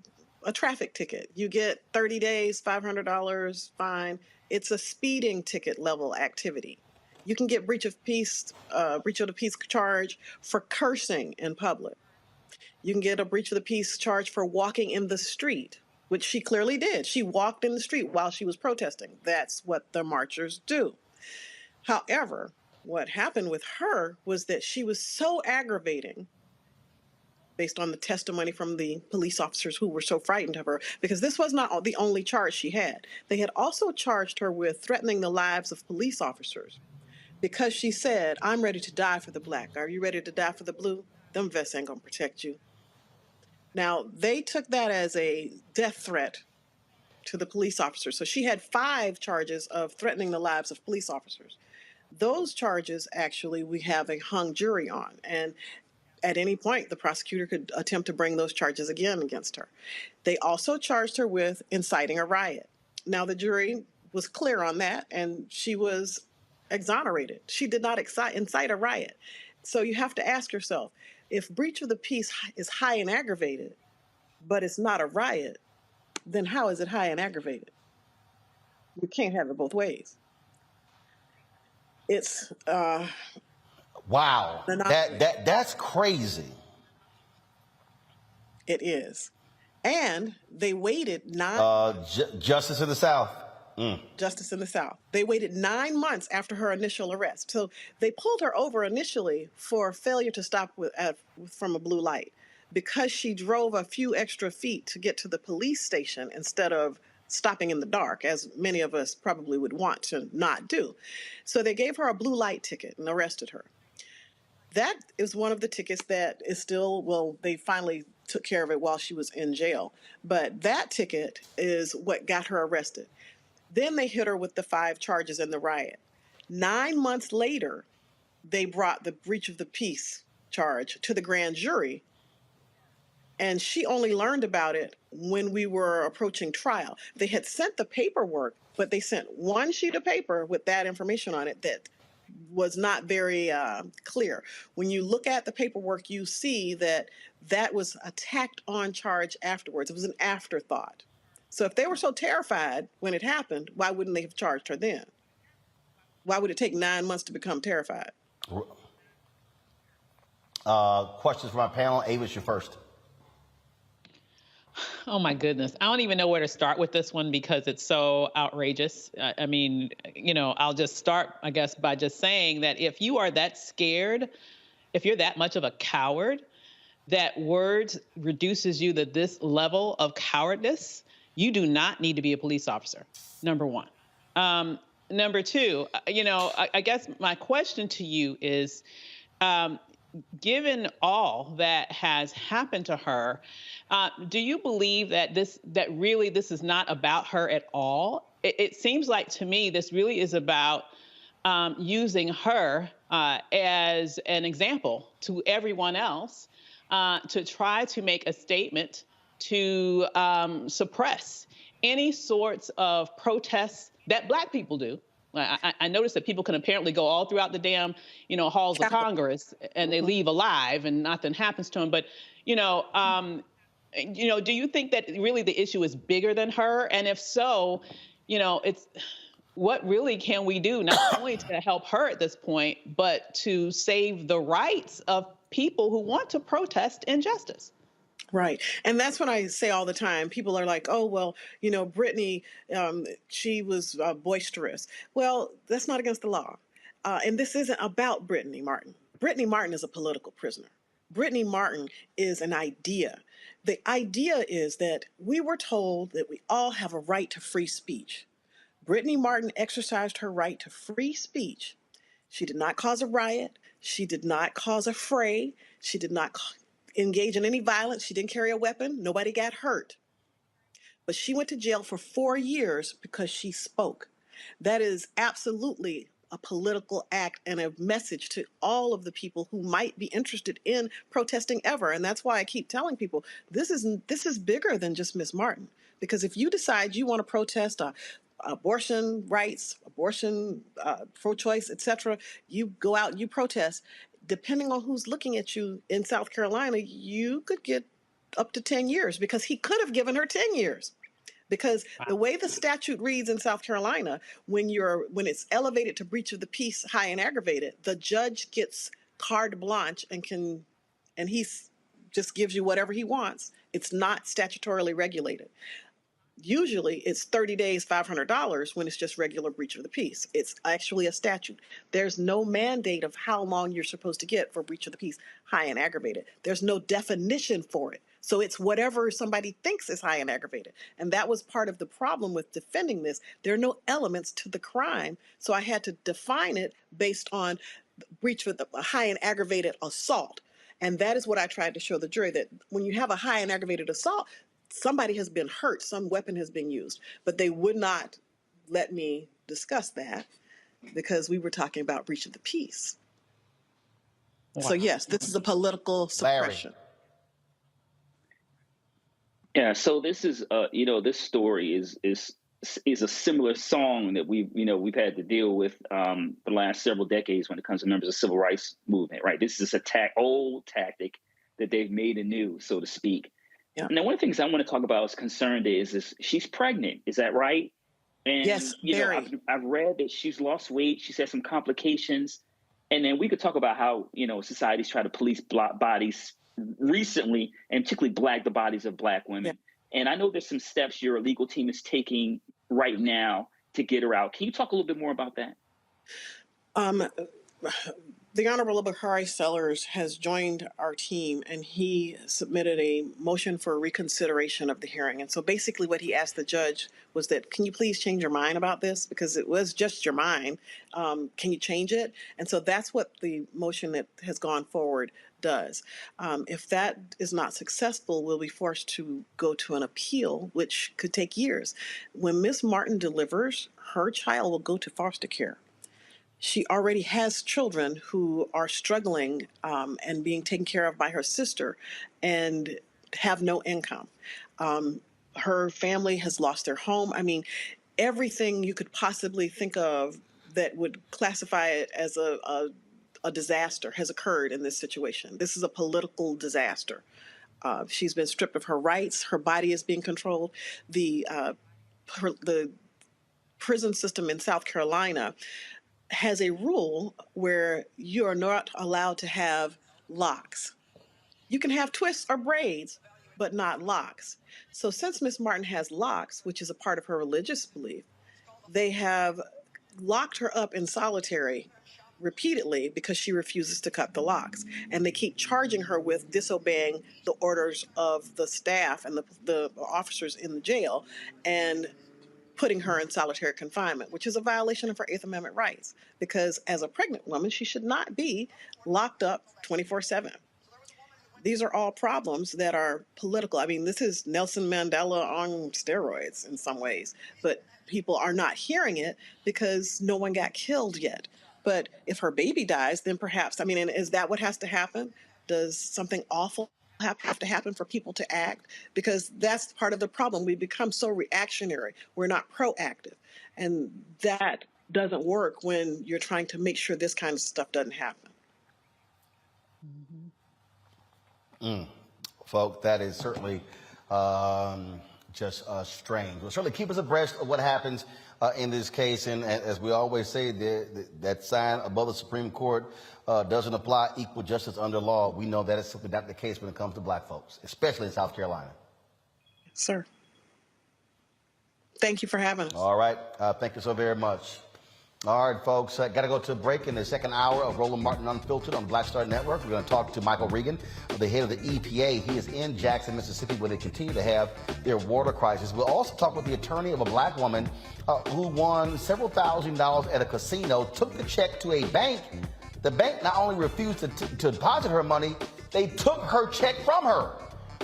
Speaker 8: traffic ticket. You get 30 days, $500 fine. It's a speeding ticket level activity. You can get breach of the peace charge for cursing in public. You can get a breach of the peace charge for walking in the street, which she clearly did. She walked in the street while she was protesting. That's what the marchers do. However, what happened with her was that she was so aggravating, based on the testimony from the police officers who were so frightened of her, because this was not the only charge she had. They had also charged her with threatening the lives of police officers because she said, "I'm ready to die for the black. Are you ready to die for the blue? Them vests ain't gonna protect you." Now, they took that as a death threat to the police officers. So she had 5 charges of threatening the lives of police officers. Those charges, actually, we have a hung jury on. And at any point, the prosecutor could attempt to bring those charges again against her. They also charged her with inciting a riot. Now, the jury was clear on that, and she was exonerated. She did not incite a riot. So you have to ask yourself, if breach of the peace is high and aggravated, but it's not a riot, then how is it high and aggravated? You can't have it both ways. It's
Speaker 1: wow. That's crazy.
Speaker 8: It is. And they waited 9
Speaker 1: Justice in the South.
Speaker 8: Justice in the South. They waited 9 months after her initial arrest. So they pulled her over initially for failure to stop from a blue light because she drove a few extra feet to get to the police station instead of stopping in the dark, as many of us probably would want to not do. So they gave her a blue light ticket and arrested her. That is one of the tickets that is still, well, they finally took care of it while she was in jail. But that ticket is what got her arrested. Then they hit her with the 5 charges in the riot. 9 months later, they brought the breach of the peace charge to the grand jury, and she only learned about it when we were approaching trial. They had sent the paperwork, but they sent 1 sheet of paper with that information on it that was not very clear. When you look at the paperwork, you see that that was a tacked on charge afterwards. It was an afterthought. So if they were so terrified when it happened, why wouldn't they have charged her then? Why would it take 9 months to become terrified?
Speaker 1: Questions from our panel. Avis, you're first.
Speaker 6: Oh my goodness. I don't even know where to start with this one because it's so outrageous. I mean, I'll just start, I guess, by just saying that if you are that scared, if you're that much of a coward, that words reduces you to this level of cowardice, you do not need to be a police officer, number one. Number two, I guess my question to you is, given all that has happened to her, do you believe that this is not about her at all? It seems like to me this really is about using her as an example to everyone else to try to make a statement to suppress any sorts of protests that Black people do. I noticed that people can apparently go all throughout the damn, halls of Congress and they leave alive and nothing happens to them. But, do you think that really the issue is bigger than her? And if so, it's what really can we do not only to help her at this point, but to save the rights of people who want to protest injustice?
Speaker 8: Right. And that's what I say all the time. People are like, oh, well, Brittany, she was boisterous. Well, that's not against the law. And this isn't about Brittany Martin. Brittany Martin is a political prisoner. Brittany Martin is an idea. The idea is that we were told that we all have a right to free speech. Brittany Martin exercised her right to free speech. She did not cause a riot. She did not cause a fray. She did not engage in any violence. She didn't carry a weapon. Nobody got hurt. But she went to jail for 4 years because she spoke. That is absolutely a political act and a message to all of the people who might be interested in protesting ever. And that's why I keep telling people this is bigger than just Miss Martin. Because if you decide you want to protest abortion rights, abortion, pro-choice, etc., you go out and you protest. Depending on who's looking at you in South Carolina, you could get up to 10 years because he could have given her 10 years. Because the way the statute reads in South Carolina, when it's elevated to breach of the peace, high and aggravated, the judge gets carte blanche and he just gives you whatever he wants. It's not statutorily regulated. Usually it's 30 days, $500 when it's just regular breach of the peace. It's actually a statute. There's no mandate of how long you're supposed to get for breach of the peace, high and aggravated. There's no definition for it. So it's whatever somebody thinks is high and aggravated. And that was part of the problem with defending this. There are no elements to the crime. So I had to define it based on breach with a high and aggravated assault. And that is what I tried to show the jury, that when you have a high and aggravated assault, somebody has been hurt, some weapon has been used, but they would not let me discuss that because we were talking about breach of the peace. Wow. So yes, this is a political suppression.
Speaker 1: Larry.
Speaker 25: Yeah, so this is, this story is a similar song that we've had to deal with the last several decades when it comes to members of the civil rights movement, right? This is old tactic that they've made anew, so to speak. Yeah. Now, one of the things I want to talk about is concerned is she's pregnant. Is that right? And,
Speaker 8: yes,
Speaker 25: I've read that she's lost weight. She's had some complications. And then we could talk about how, society's tried to police Black bodies recently, and particularly the bodies of Black women. Yeah. And I know there's some steps your legal team is taking right now to get her out. Can you talk a little bit more about that?
Speaker 8: The Honorable Bakari Sellers has joined our team, and he submitted a motion for reconsideration of the hearing. And so basically what he asked the judge was that, can you please change your mind about this? Because it was just your mind. Can you change it? And so that's what the motion that has gone forward does. If that is not successful, we'll be forced to go to an appeal, which could take years. When Ms. Martin delivers, her child will go to foster care. She already has children who are struggling and being taken care of by her sister and have no income. Her family has lost their home. I mean, everything you could possibly think of that would classify it as a disaster has occurred in this situation. This is a political disaster. She's been stripped of her rights. Her body is being controlled. The prison system in South Carolina has a rule where you are not allowed to have locks. You can have twists or braids, but not locks. So since Ms. Martin has locks, which is a part of her religious belief, they have locked her up in solitary repeatedly because she refuses to cut the locks. And they keep charging her with disobeying the orders of the staff and the officers in the jail, and putting her in solitary confinement, which is a violation of her Eighth Amendment rights, because as a pregnant woman, she should not be locked up 24/7. These are all problems that are political. I mean, this is Nelson Mandela on steroids in some ways, but people are not hearing it because no one got killed yet. But if her baby dies, then perhaps, I mean, and is that what has to happen? Does something awful have to happen for people to act? Because that's part of the problem. We become so reactionary. We're not proactive. And that doesn't work when you're trying to make sure this kind of stuff doesn't happen.
Speaker 1: Folks, that is certainly just strange. We'll certainly keep us abreast of what happens in this case. And as we always say, that sign above the Supreme Court doesn't apply equal justice under law. We know that is simply not the case when it comes to Black folks, especially in South Carolina.
Speaker 8: Sir. Thank you for having us.
Speaker 1: All right. Thank you so very much. All right, folks, got to go to a break in the second hour of Roland Martin Unfiltered on Black Star Network. We're going to talk to Michael Regan, the head of the EPA. He is in Jackson, Mississippi, where they continue to have their water crisis. We'll also talk with the attorney of a Black woman who won several $1,000s at a casino, took the check to a bank. The bank not only refused to deposit her money, they took her check from her.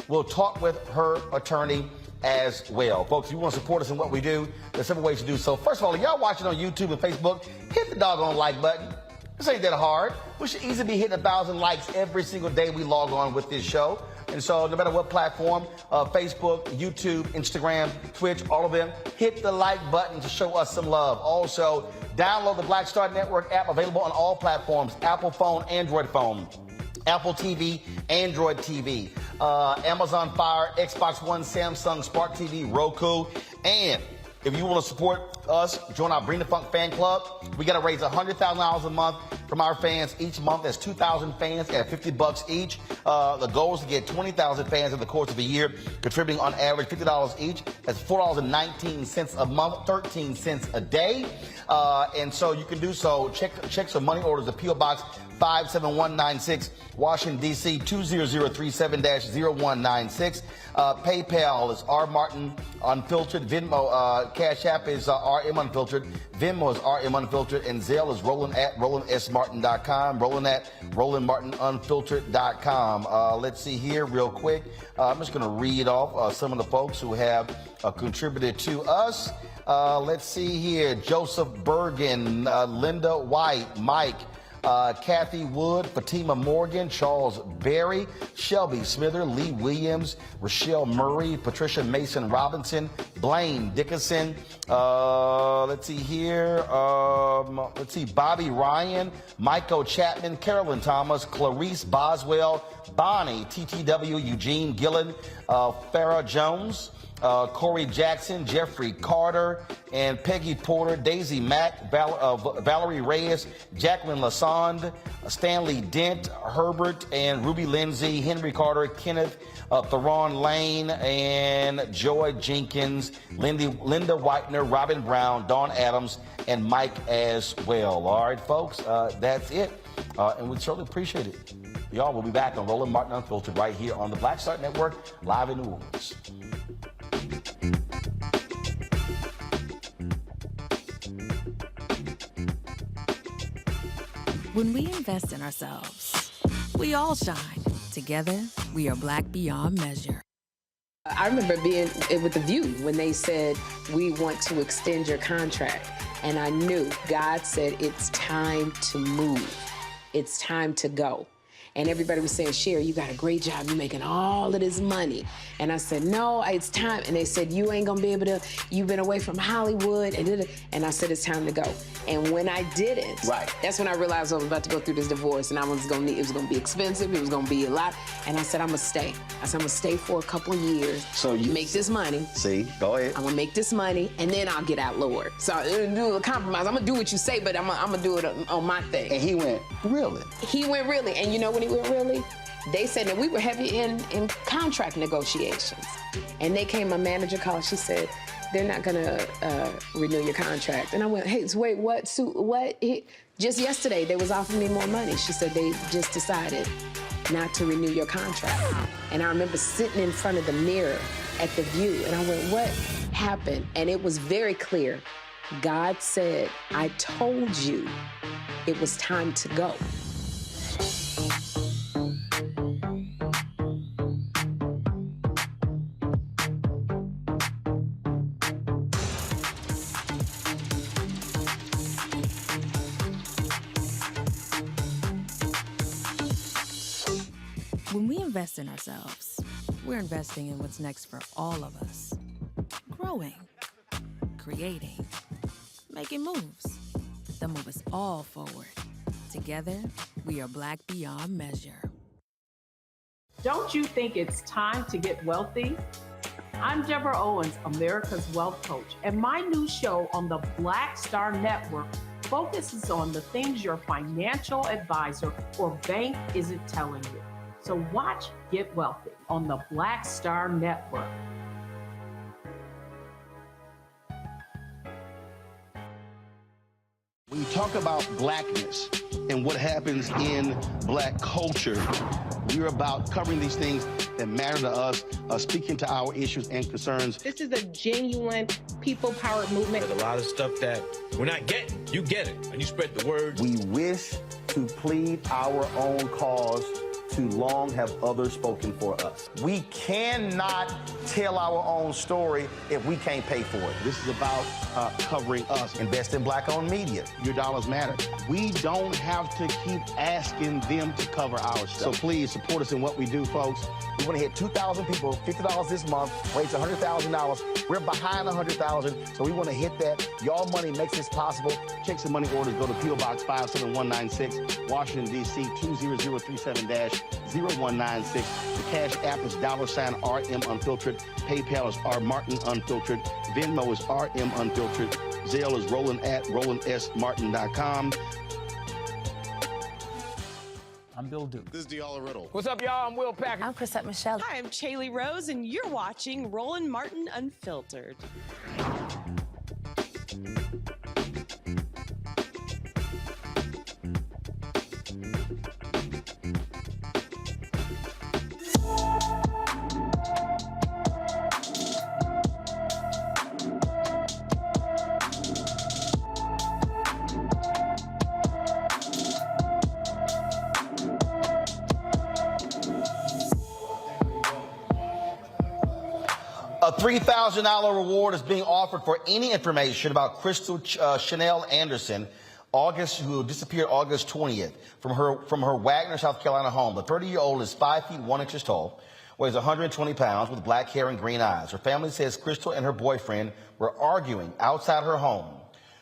Speaker 1: We'll talk with her attorney as well. Folks, if you want to support us in what we do, there's several ways to do so. First of all, if y'all watching on YouTube and Facebook, hit the doggone like button. This ain't that hard. We should easily be hitting 1,000 likes every single day we log on with this show. And so no matter what platform, Facebook, YouTube, Instagram, Twitch, all of them, hit the like button to show us some love. Also, download the Black Star Network app, available on all platforms, Apple phone, Android phone, Apple TV, Android TV, Amazon Fire, Xbox One, Samsung Smart TV, Roku. And if you want to support us, join our Bring the Funk fan club. We got to raise $100,000 a month from our fans each month. That's 2,000 fans at $50 each. The goal is to get 20,000 fans in the course of a year, contributing on average $50 each. That's $4.19 a month, 13 cents a day. And so you can do so. Check some money orders at P.O. Box 57196, Washington, D.C. 20037-0196. PayPal is R. Martin Unfiltered. Venmo, Cash App is RM Unfiltered. Venmo is RM Unfiltered, and Zelle is Roland at RolandSMartin.com. Roland at RolandMartinUnfiltered.com. Let's see here real quick. I'm just going to read off some of the folks who have contributed to us. Let's see here. Joseph Bergen, Linda White, Mike, Kathy Wood, Fatima Morgan, Charles Berry, Shelby Smither, Lee Williams, Rochelle Murray, Patricia Mason Robinson, Blaine Dickinson. Let's see here. Bobby Ryan, Michael Chapman, Carolyn Thomas, Clarice Boswell, Bonnie, TTW, Eugene Gillen, Farrah Jones, Corey Jackson, Jeffrey Carter, and Peggy Porter, Daisy Mack, Valerie Reyes, Jacqueline Lassonde, Stanley Dent, Herbert and Ruby Lindsay, Henry Carter, Kenneth Theron Lane, and Joy Jenkins, Linda Whitener, Robin Brown, Dawn Adams, and Mike as well. All right, folks, that's it. And we certainly appreciate it. Y'all, we'll be back on Roland Martin Unfiltered right here on the Black Start Network, live in New Orleans.
Speaker 3: When we invest in ourselves, we all shine. Together, we are Black beyond measure.
Speaker 9: I remember being with The View when they said, we want to extend your contract. And I knew God said, it's time to move. It's time to go. And everybody was saying, Sherry, you got a great job. You're making all of this money. And I said, no, it's time. And they said, you ain't gonna be able to, you've been away from Hollywood. And I said, it's time to go. And when I didn't, that's when I realized I was about to go through this divorce and it was gonna be expensive, it was gonna be a lot. And I said, I'm gonna stay. I said, I'm gonna stay for a couple of years.
Speaker 1: So you
Speaker 9: make this money.
Speaker 1: See, go ahead.
Speaker 9: I'm gonna make this money and then I'll get out, Lord. So I'm do a compromise. I'm gonna do what you say, but I'm gonna do it on my thing.
Speaker 1: And he went, really?
Speaker 9: He went really. And you know when he went really? They said that we were heavy in contract negotiations. And they came, my manager called, she said, they're not gonna renew your contract. And I went, hey, wait, what? Just yesterday, they was offering me more money. She said, they just decided not to renew your contract. And I remember sitting in front of the mirror at The View, and I went, what happened? And it was very clear. God said, I told you it was time to go.
Speaker 3: When we invest in ourselves, we're investing in what's next for all of us. Growing, creating, making moves that move us all forward. Together, we are Black beyond measure.
Speaker 21: Don't you think it's time to get wealthy? I'm Deborah Owens, America's Wealth Coach, and my new show on the Black Star Network focuses on the things your financial advisor or bank isn't telling you. So watch Get Wealthy on the Black Star Network.
Speaker 1: When you talk about blackness and what happens in Black culture, we're about covering these things that matter to us, speaking to our issues and concerns.
Speaker 21: This is a genuine people-powered movement.
Speaker 22: There's a lot of stuff that we're not getting. You get it, and you spread the word.
Speaker 1: We wish to plead our own cause. Too long have others spoken for us. We cannot tell our own story if we can't pay for it. This is about covering us. Invest in Black-owned media. Your dollars matter. We don't have to keep asking them to cover our stuff. So please support us in what we do, folks. We want to hit 2,000 people, $50 this month, raise $100,000. We're behind 100,000, so we want to hit that. Y'all money makes this possible. Check some money orders. Go to P.O. Box 57196, Washington, D.C. 20037-0196. The Cash App is $RM Unfiltered. PayPal is R Martin Unfiltered. Venmo is RM Unfiltered. Zelle is Roland at RolandSMartin.com.
Speaker 10: I'm Bill Duke.
Speaker 16: This is Diala Riddle.
Speaker 23: What's up, y'all? I'm Will Packer.
Speaker 11: I'm Chrisette Michelle.
Speaker 12: Hi, I'm Chaley Rose, and you're watching Roland Martin Unfiltered.
Speaker 1: A $3,000 reward is being offered for any information about Crystal Chanel Anderson, who disappeared August 20th from her Wagner, South Carolina home. The 30-year-old is 5 feet 1 inches tall, weighs 120 pounds, with black hair and green eyes. Her family says Crystal and her boyfriend were arguing outside her home.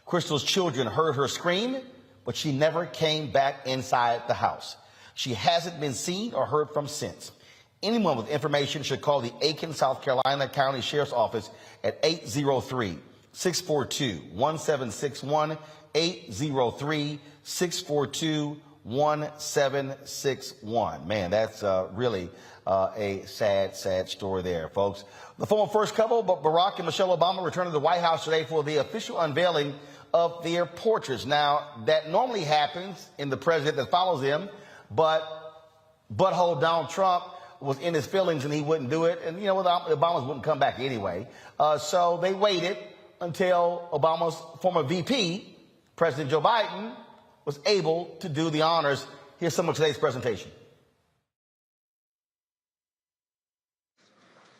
Speaker 1: Crystal's children heard her scream, but she never came back inside the house. She hasn't been seen or heard from since. Anyone with information should call the Aiken, South Carolina County Sheriff's Office at 803-642-1761, 803-642-1761. Man, that's really a sad, sad story there, folks. The former first couple, Barack and Michelle Obama, returned to the White House today for the official unveiling of their portraits. Now, that normally happens in the president that follows them, but butthole Donald Trump was in his feelings and he wouldn't do it. And, the Obamas wouldn't come back anyway. So they waited until Obama's former VP, President Joe Biden, was able to do the honors. Here's some of today's presentation.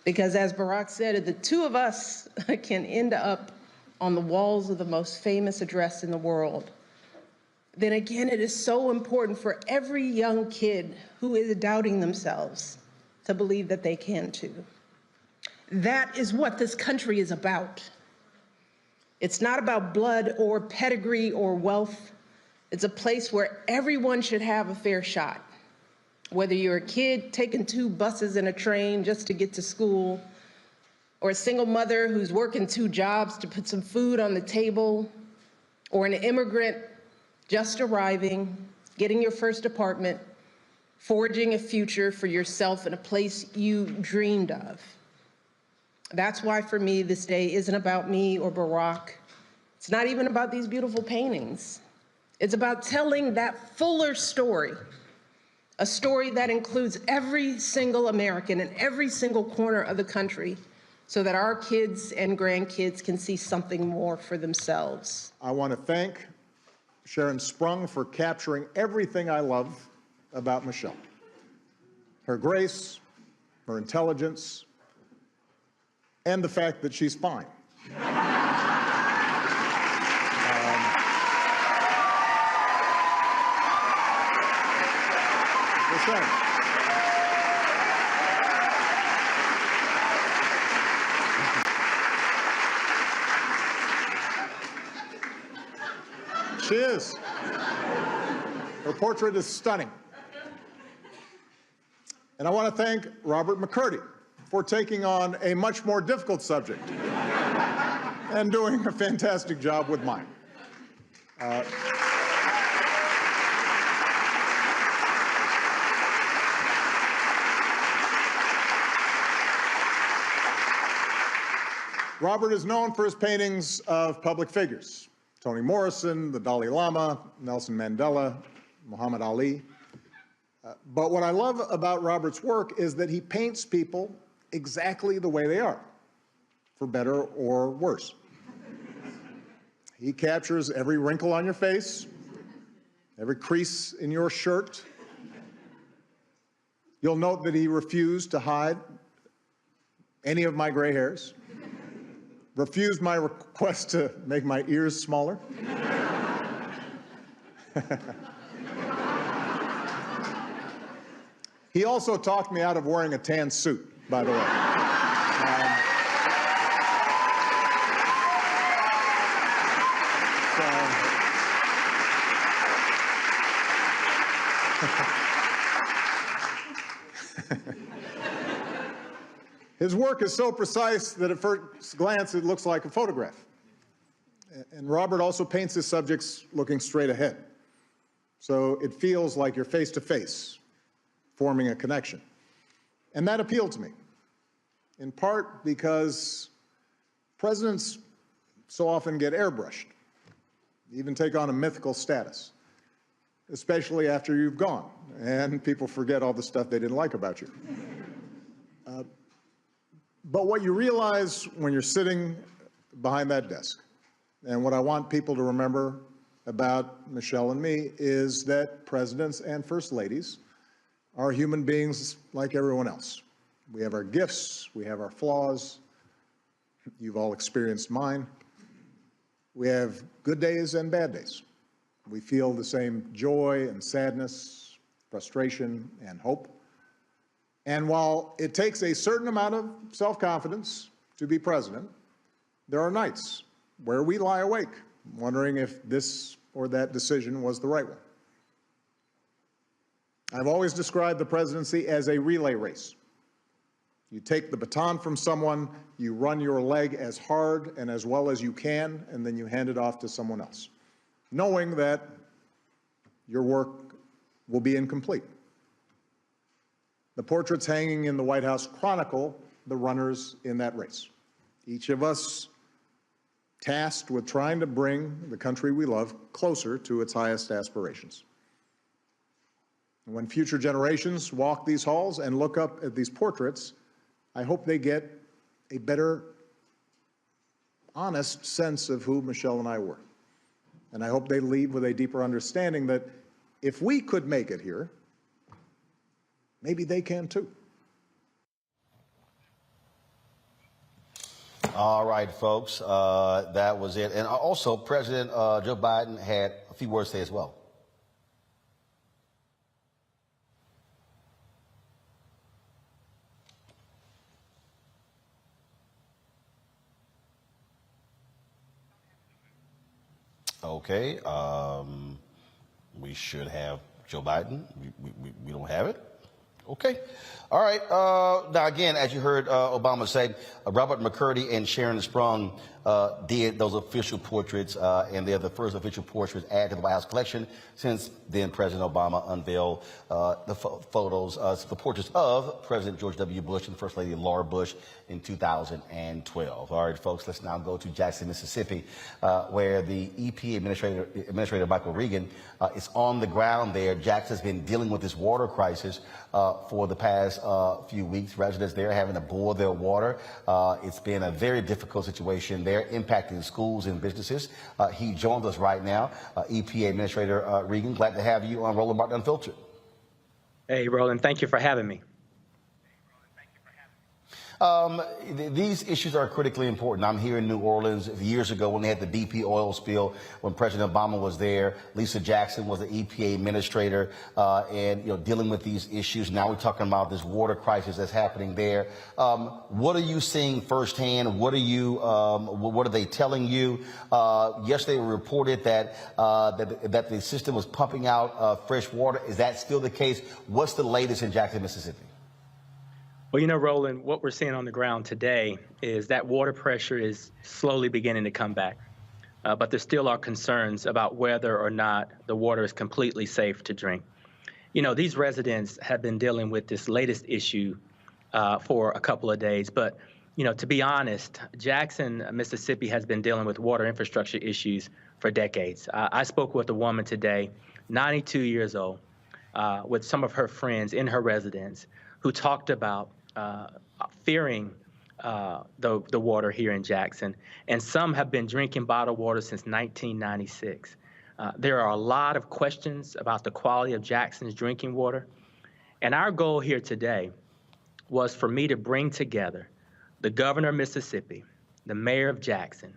Speaker 2: Because as Barack said, the two of us can end up on the walls of the most famous address in the world. Then again, it is so important for every young kid who is doubting themselves to believe that they can too. That is what this country is about. It's not about blood or pedigree or wealth. It's a place where everyone should have a fair shot. Whether you're a kid taking 2 buses and a train just to get to school, or a single mother who's working 2 jobs to put some food on the table, or an immigrant just arriving, getting your first apartment, forging a future for yourself in a place you dreamed of. That's why, for me, this day isn't about me or Barack. It's not even about these beautiful paintings. It's about telling that fuller story, a story that includes every single American in every single corner of the country, so that our kids and grandkids can see something more for themselves.
Speaker 11: I want to thank Sharon Sprung for capturing everything I love about Michelle. Her grace, her intelligence, and the fact that she's fine. She is. Her portrait is stunning. And I want to thank Robert McCurdy for taking on a much more difficult subject and doing a fantastic job with mine. Robert is known for his paintings of public figures: Toni Morrison, the Dalai Lama, Nelson Mandela, Muhammad Ali. But what I love about Robert's work is that he paints people exactly the way they are, for better or worse. He captures every wrinkle on your face, every crease in your shirt. You'll note that he refused to hide any of my gray hairs, refused my request to make my ears smaller. He also talked me out of wearing a tan suit, by the way. His work is so precise that at first glance it looks like a photograph. And Robert also paints his subjects looking straight ahead. So it feels like you're face to face, forming a connection. And that appealed to me, in part because presidents so often get airbrushed, even take on a mythical status, especially after you've gone, and people forget all the stuff they didn't like about you. But what you realize when you're sitting behind that desk, and what I want people to remember about Michelle and me, is that presidents and first ladies are human beings like everyone else. We have our gifts, we have our flaws, You've all experienced mine. We have good days and bad days. We feel the same joy and sadness, frustration and hope. And while it takes a certain amount of self-confidence to be president, there are nights where we lie awake, wondering if this or that decision was the right one. I've always described the presidency as a relay race. You take the baton from someone, you run your leg as hard and as well as you can, and then you hand it off to someone else, knowing that your work will be incomplete. The portraits hanging in the White House chronicle the runners in that race. Each of us tasked with trying to bring the country we love closer to its highest aspirations. And when future generations walk these halls and look up at these portraits, I hope they get a better, honest sense of who Michelle and I were. And I hope they leave with a deeper understanding that if we could make it here, maybe they can too.
Speaker 1: All right, folks, that was it. And also, President Joe Biden had a few words to say as well. Okay, we should have Joe Biden. We don't have it. Okay. All right. Now, again, as you heard Obama say, Robert McCurdy and Sharon Sprung did those official portraits, and they're the first official portraits added to the White House collection since then President Obama unveiled the photos, the portraits of President George W. Bush and First Lady Laura Bush in 2012. All right, folks, let's now go to Jackson, Mississippi, where the EPA Administrator Michael Regan is on the ground there. Jackson's been dealing with this water crisis for the past few weeks. Residents there having to boil their water. It's been a very difficult situation there, impacting schools and businesses. He joins us right now. EPA Administrator Regan, glad to have you on Roland Martin Unfiltered.
Speaker 15: Hey, Roland, thank you for having me.
Speaker 1: These issues are critically important. I'm here in New Orleans years ago when they had the BP oil spill, when President Obama was there. Lisa Jackson was the EPA administrator, and dealing with these issues. Now we're talking about this water crisis that's happening there. What are you seeing firsthand? What are they telling you? Yesterday we reported that that the system was pumping out fresh water. Is that still the case? What's the latest in Jackson, Mississippi?
Speaker 15: Well, Roland, what we're seeing on the ground today is that water pressure is slowly beginning to come back. But there still are concerns about whether or not the water is completely safe to drink. These residents have been dealing with this latest issue for a couple of days. But, to be honest, Jackson, Mississippi has been dealing with water infrastructure issues for decades. I spoke with a woman today, 92 years old, with some of her friends in her residence who talked about fearing the water here in Jackson, and some have been drinking bottled water since 1996. There are a lot of questions about the quality of Jackson's drinking water, and our goal here today was for me to bring together the governor of Mississippi, the mayor of Jackson,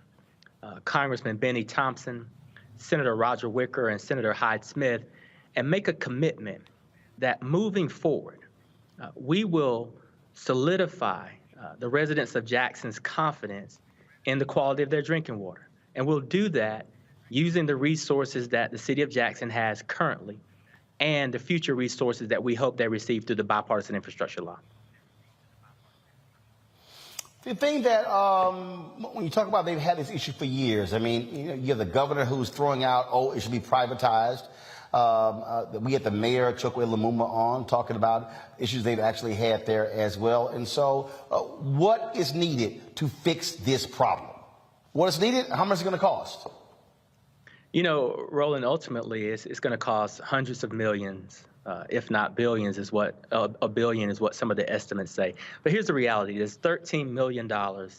Speaker 15: Congressman Benny Thompson, Senator Roger Wicker, and Senator Hyde Smith, and make a commitment that moving forward, we will solidify the residents of Jackson's confidence in the quality of their drinking water. And we'll do that using the resources that the city of Jackson has currently and the future resources that we hope they receive through the bipartisan infrastructure law.
Speaker 1: The thing that, when you talk about they've had this issue for years, I mean, you have the governor who's throwing out, it should be privatized. We had the mayor, Chokwe Lumumba, on talking about issues they've actually had there as well. And so what is needed to fix this problem? What is needed? How much is it going to cost?
Speaker 15: Roland, ultimately, it's going to cost hundreds of millions, if not billions, is what a billion is what some of the estimates say. But here's the reality. There's $13 million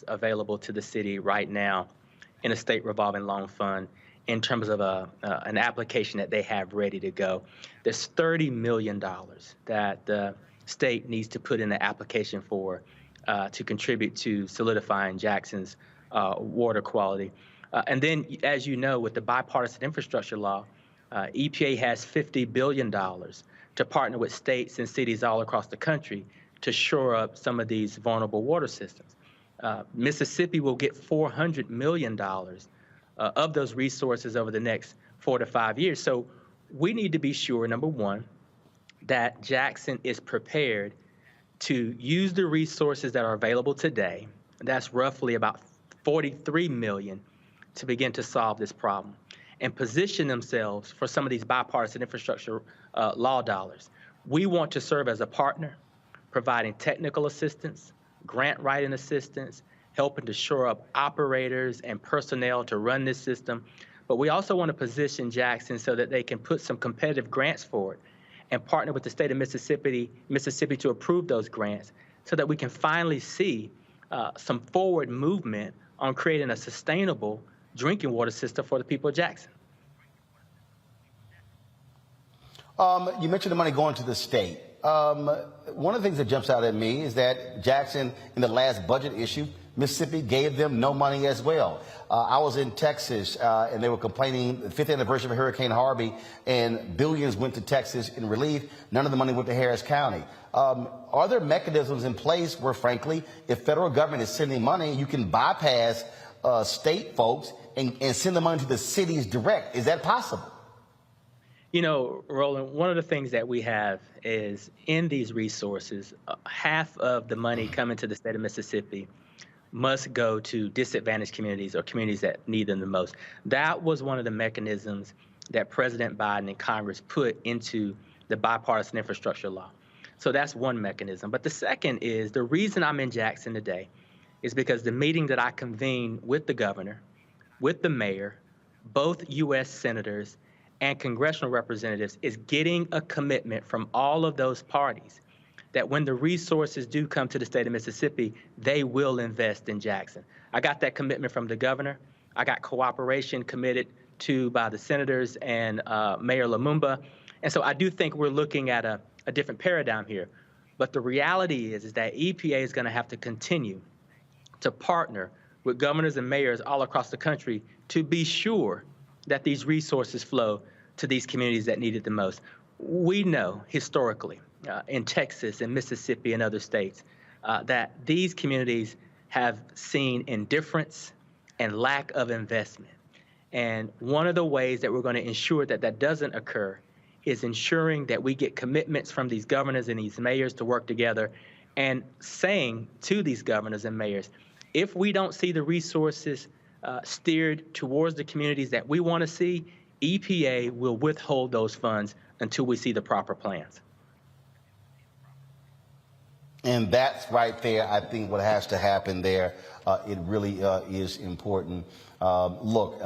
Speaker 15: available to the city right now in a state revolving loan fund in terms of an application that they have ready to go. There's $30 million that the state needs to put in the application for to contribute to solidifying Jackson's water quality. And then, as you know, with the bipartisan infrastructure law, EPA has $50 billion to partner with states and cities all across the country to shore up some of these vulnerable water systems. Mississippi will get $400 million of those resources over the next 4 to 5 years. So we need to be sure, number one, that Jackson is prepared to use the resources that are available today. That's roughly about 43 million to begin to solve this problem and position themselves for some of these bipartisan infrastructure law dollars. We want to serve as a partner, providing technical assistance, grant writing assistance, helping to shore up operators and personnel to run this system. But we also want to position Jackson so that they can put some competitive grants forward and partner with the state of Mississippi to approve those grants so that we can finally see some forward movement on creating a sustainable drinking water system for the people of Jackson.
Speaker 1: You mentioned the money going to the state. One of the things that jumps out at me is that Jackson, in the last budget issue, Mississippi gave them no money as well. I was in Texas, and they were complaining the 5th anniversary of Hurricane Harvey, and billions went to Texas in relief. None of the money went to Harris County. Are there mechanisms in place where, frankly, if federal government is sending money, you can bypass state folks and send the money to the cities direct? Is that possible?
Speaker 15: You know, Roland, one of the things that we have is in these resources, half of the money coming to the state of Mississippi must go to disadvantaged communities or communities that need them the most. That was one of the mechanisms that President Biden and Congress put into the bipartisan infrastructure law. So that's one mechanism. But the second is the reason I'm in Jackson today is because the meeting that I convened with the governor, with the mayor, both U.S. senators, and congressional representatives is getting a commitment from all of those parties that when the resources do come to the state of Mississippi, they will invest in Jackson. I got that commitment from the governor. I got cooperation committed to by the senators and Mayor Lumumba. And so I do think we're looking at a different paradigm here. But the reality is that EPA is going to have to continue to partner with governors and mayors all across the country to be sure that these resources flow to these communities that need it the most. We know historically in Texas and Mississippi and other states that these communities have seen indifference and lack of investment. And one of the ways that we're going to ensure that that doesn't occur is ensuring that we get commitments from these governors and these mayors to work together and saying to these governors and mayors, if we don't see the resources steered towards the communities that we want to see, EPA will withhold those funds until we see the proper plans.
Speaker 1: And that's right there, I think, what has to happen there. It really is important. Look,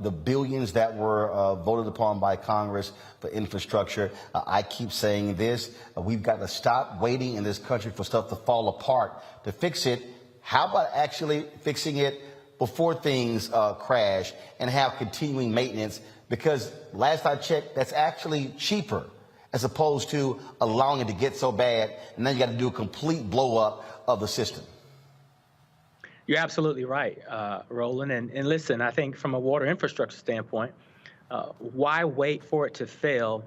Speaker 1: the billions that were voted upon by Congress for infrastructure, I keep saying this, we've got to stop waiting in this country for stuff to fall apart to fix it. How about actually fixing it before things crash and have continuing maintenance? Because last I checked, that's actually cheaper as opposed to allowing it to get so bad, and then you got to do a complete blow up of the system.
Speaker 15: You're absolutely right, Roland. And listen, I think from a water infrastructure standpoint, why wait for it to fail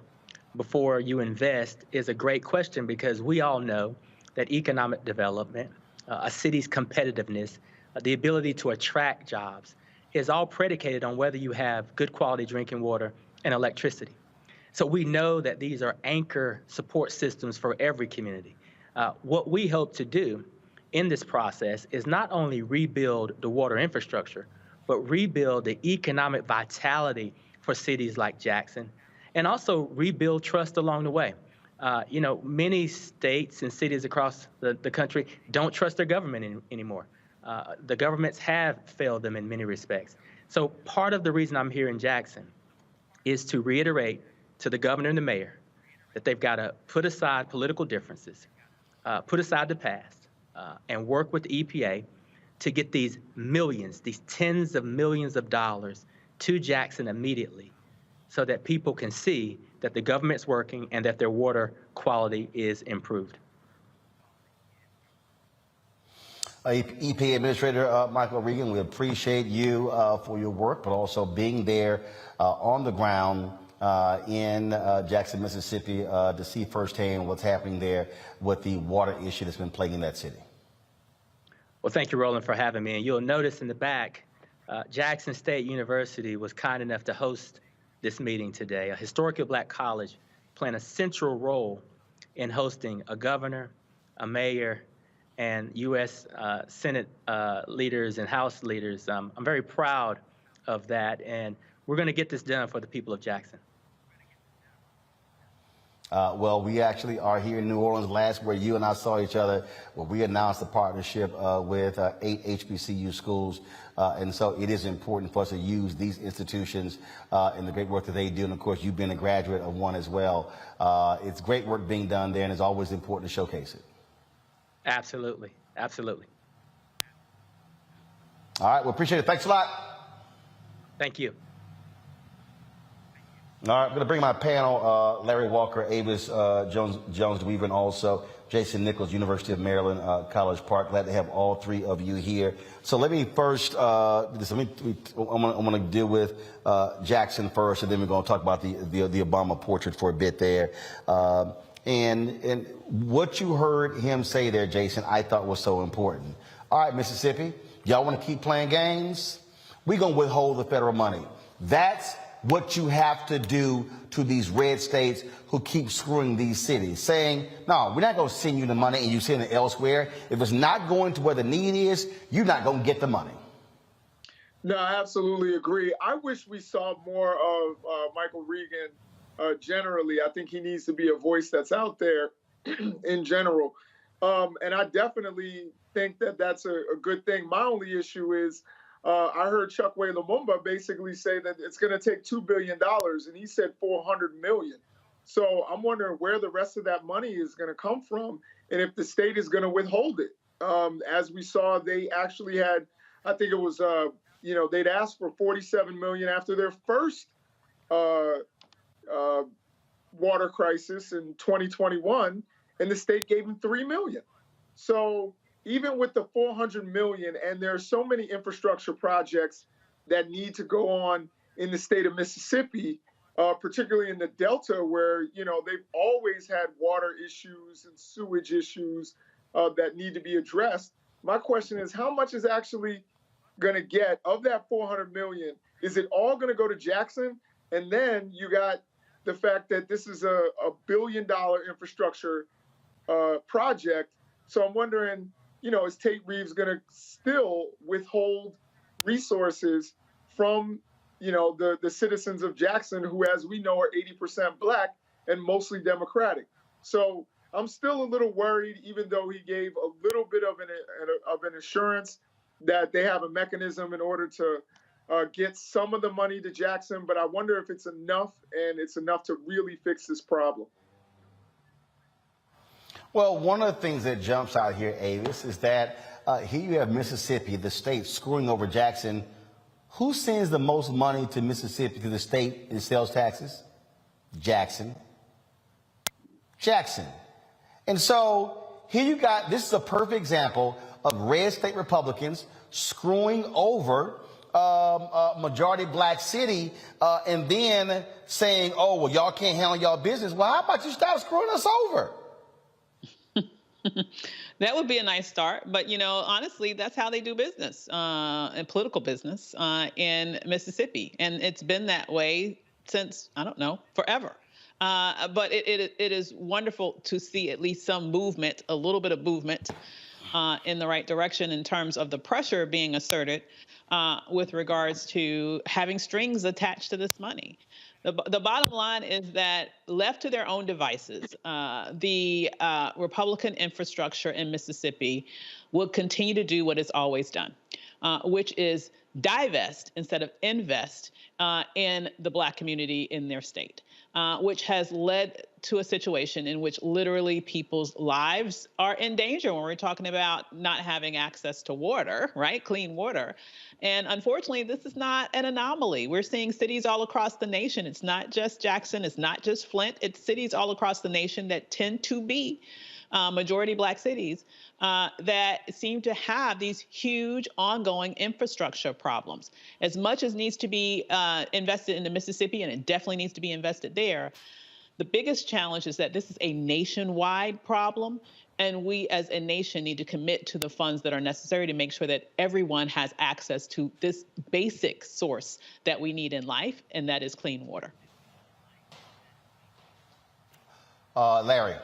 Speaker 15: before you invest is a great question, because we all know that economic development, a city's competitiveness, the ability to attract jobs is all predicated on whether you have good quality drinking water and electricity. So we know that these are anchor support systems for every community. What we hope to do in this process is not only rebuild the water infrastructure, but rebuild the economic vitality for cities like Jackson, and also rebuild trust along the way. You know, many states and cities across the country don't trust their government anymore. The governments have failed them in many respects. So part of the reason I'm here in Jackson is to reiterate to the governor and the mayor that they've got to put aside political differences, put aside the past, and work with the EPA to get these millions, these tens of millions of dollars to Jackson immediately so that people can see that the government's working and that their water quality is improved.
Speaker 1: EPA Administrator Michael Regan, we appreciate you for your work, but also being there on the ground in Jackson, Mississippi, to see firsthand what's happening there with the water issue that's been plaguing that city.
Speaker 15: Well, thank you, Roland, for having me. And you'll notice in the back, Jackson State University was kind enough to host this meeting today. A historically Black college playing a central role in hosting a governor, a mayor, and U.S. Senate leaders and House leaders. I'm very proud of that, and we're going to get this done for the people of Jackson.
Speaker 1: Well, we actually are here in New Orleans last where you and I saw each other, where we announced a partnership with 8 HBCU schools. And so it is important for us to use these institutions and the great work that they do. And of course, you've been a graduate of one as well. It's great work being done there, and it's always important to showcase it.
Speaker 15: Absolutely. Absolutely.
Speaker 1: All right. Well, appreciate it. Thanks a lot.
Speaker 15: Thank you.
Speaker 1: All right, I'm going to bring my panel, Larry Walker, Avis Jones DeWeaver, and also Jason Nichols, University of Maryland, College Park. Glad to have all three of you here. So let me first, I'm going to deal with Jackson first, and then we're going to talk about the Obama portrait for a bit there. And what you heard him say there, Jason, I thought was so important. All right, Mississippi, y'all want to keep playing games? We're going to withhold the federal money. That's what you have to do to these red states who keep screwing these cities, saying, no, we're not going to send you the money and you send it elsewhere. If it's not going to where the need is, you're not going to get the money.
Speaker 17: No, I absolutely agree. I wish we saw more of Michael Regan generally. I think he needs to be a voice that's out there in general. And I definitely think that that's a good thing. My only issue is I heard Chokwe Lumumba basically say that it's going to take $2 billion, and he said $400 million. So I'm wondering where the rest of that money is going to come from, and if the state is going to withhold it. As we saw, they actually had, I think it was, they'd asked for $47 million after their first water crisis in 2021, and the state gave them $3 million. So even with the $400 million, and there are so many infrastructure projects that need to go on in the state of Mississippi, particularly in the Delta, where, they've always had water issues and sewage issues that need to be addressed. My question is, how much is actually going to get of that $400 million? Is it all going to go to Jackson? And then you got the fact that this is a $1 billion infrastructure project. So I'm wondering, is Tate Reeves going to still withhold resources from, the citizens of Jackson, who, as we know, are 80% Black and mostly Democratic? So I'm still a little worried, even though he gave a little bit of an assurance that they have a mechanism in order to get some of the money to Jackson. But I wonder if it's enough, and it's enough to really fix this problem.
Speaker 1: Well, one of the things that jumps out here, Avis, is that here you have Mississippi, the state, screwing over Jackson. Who sends the most money to Mississippi, to the state, in sales taxes? Jackson. Jackson. And so here you got, this is a perfect example of red state Republicans screwing over majority Black city and then saying, oh, well, y'all can't handle y'all business. Well, how about you stop screwing us over?
Speaker 6: That would be a nice start. But, honestly, that's how they do business and political business in Mississippi. And it's been that way since, I don't know, forever. But it is wonderful to see at least some movement, a little bit of movement in the right direction in terms of the pressure being asserted with regards to having strings attached to this money. The bottom line is that left to their own devices, the Republican infrastructure in Mississippi will continue to do what it's always done, which is divest instead of invest in the Black community in their state, which has led to a situation in which literally people's lives are in danger when we're talking about not having access to water, right? Clean water. And unfortunately, this is not an anomaly. We're seeing cities all across the nation. It's not just Jackson. It's not just Flint. It's cities all across the nation that tend to be majority Black cities that seem to have these huge ongoing infrastructure problems. As much as needs to be invested in the Mississippi, and it definitely needs to be invested there, the biggest challenge is that this is a nationwide problem, and we as a nation need to commit to the funds that are necessary to make sure that everyone has access to this basic source that we need in life, and that is clean water.
Speaker 1: Larry.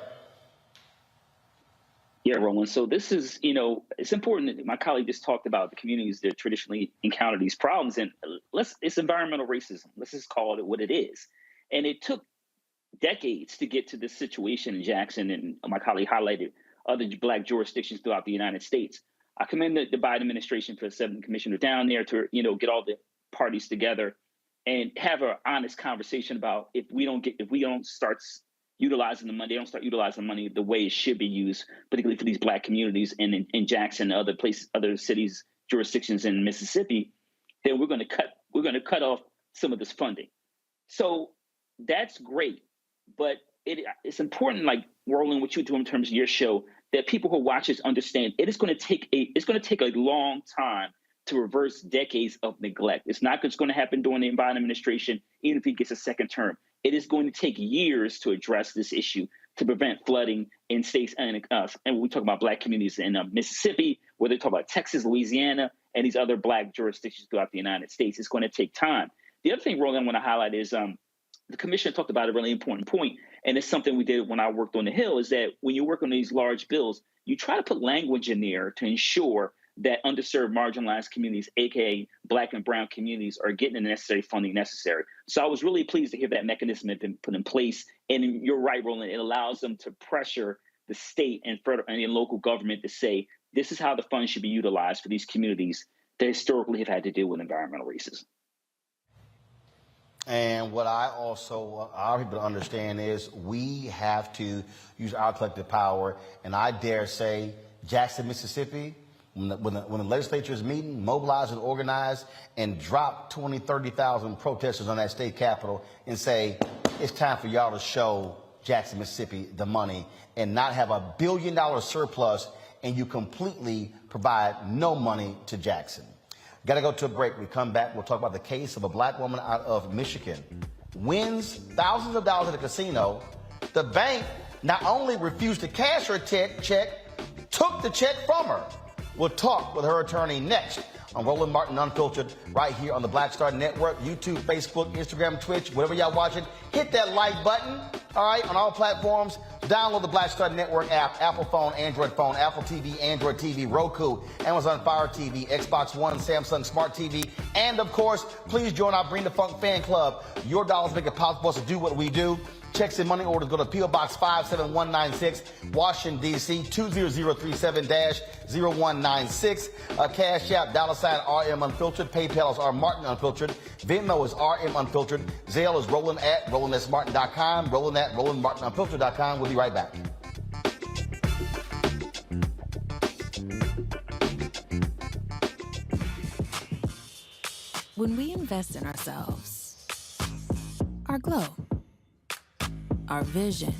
Speaker 25: Yeah, Roland. So this is, it's important that my colleague just talked about the communities that traditionally encounter these problems. And it's environmental racism. Let's just call it what it is. And it took decades to get to this situation in Jackson. And my colleague highlighted other Black jurisdictions throughout the United States. I commend the Biden administration for sending the commissioner down there to, get all the parties together and have an honest conversation about if we don't start utilizing the money, they don't start utilizing the money the way it should be used, particularly for these Black communities in Jackson and other places, other cities, jurisdictions in Mississippi, then we're going to cut off some of this funding. So that's great, but it's important, like Roland, what you do in terms of your show, that people who watch this understand it's going to take a long time to reverse decades of neglect. It's not just going to happen during the Biden administration, even if he gets a second term. It is going to take years to address this issue to prevent flooding in states and we talk about Black communities in Mississippi, where they talk about Texas, Louisiana, and these other Black jurisdictions throughout the United States. It's going to take time. The other thing, Roland, I want to highlight is the commissioner talked about a really important point, and it's something we did when I worked on the Hill, is that when you work on these large bills, you try to put language in there to ensure that underserved, marginalized communities, aka Black and brown communities, are getting the necessary funding necessary. So I was really pleased to hear that mechanism had been put in place. And you're right, Roland, it allows them to pressure the state and federal and local government to say, this is how the funds should be utilized for these communities that historically have had to deal with environmental racism.
Speaker 1: And what I also want our people to understand is we have to use our collective power. And I dare say Jackson, Mississippi, when the legislature is meeting, mobilize and organize and drop 20, 30,000 protesters on that state capitol and say, it's time for y'all to show Jackson, Mississippi the money and not have $1 billion surplus and you completely provide no money to Jackson. Got to go to a break. We come back. We'll talk about the case of a Black woman out of Michigan. Wins thousands of dollars at a casino. The bank not only refused to cash her check, took the check from her. We'll talk with her attorney next on Roland Martin Unfiltered right here on the Black Star Network, YouTube, Facebook, Instagram, Twitch, whatever y'all watching. Hit that like button, all right, on all platforms. Download the Black Star Network app, Apple phone, Android phone, Apple TV, Android TV, Roku, Amazon Fire TV, Xbox One, Samsung Smart TV, and of course, please join our Bring the Funk fan club. Your dollars make it possible to do what we do. Checks and money orders go to P.O. Box 57196, Washington, D.C., 20037-0196. Cash App, $RM Unfiltered. PayPal is R Martin Unfiltered. Venmo is RM Unfiltered. Zelle is Roland at RolandSMartin.com. Roland at RolandMartinUnfiltered.com. We'll be right back.
Speaker 3: When we invest in ourselves, our glow, our vision,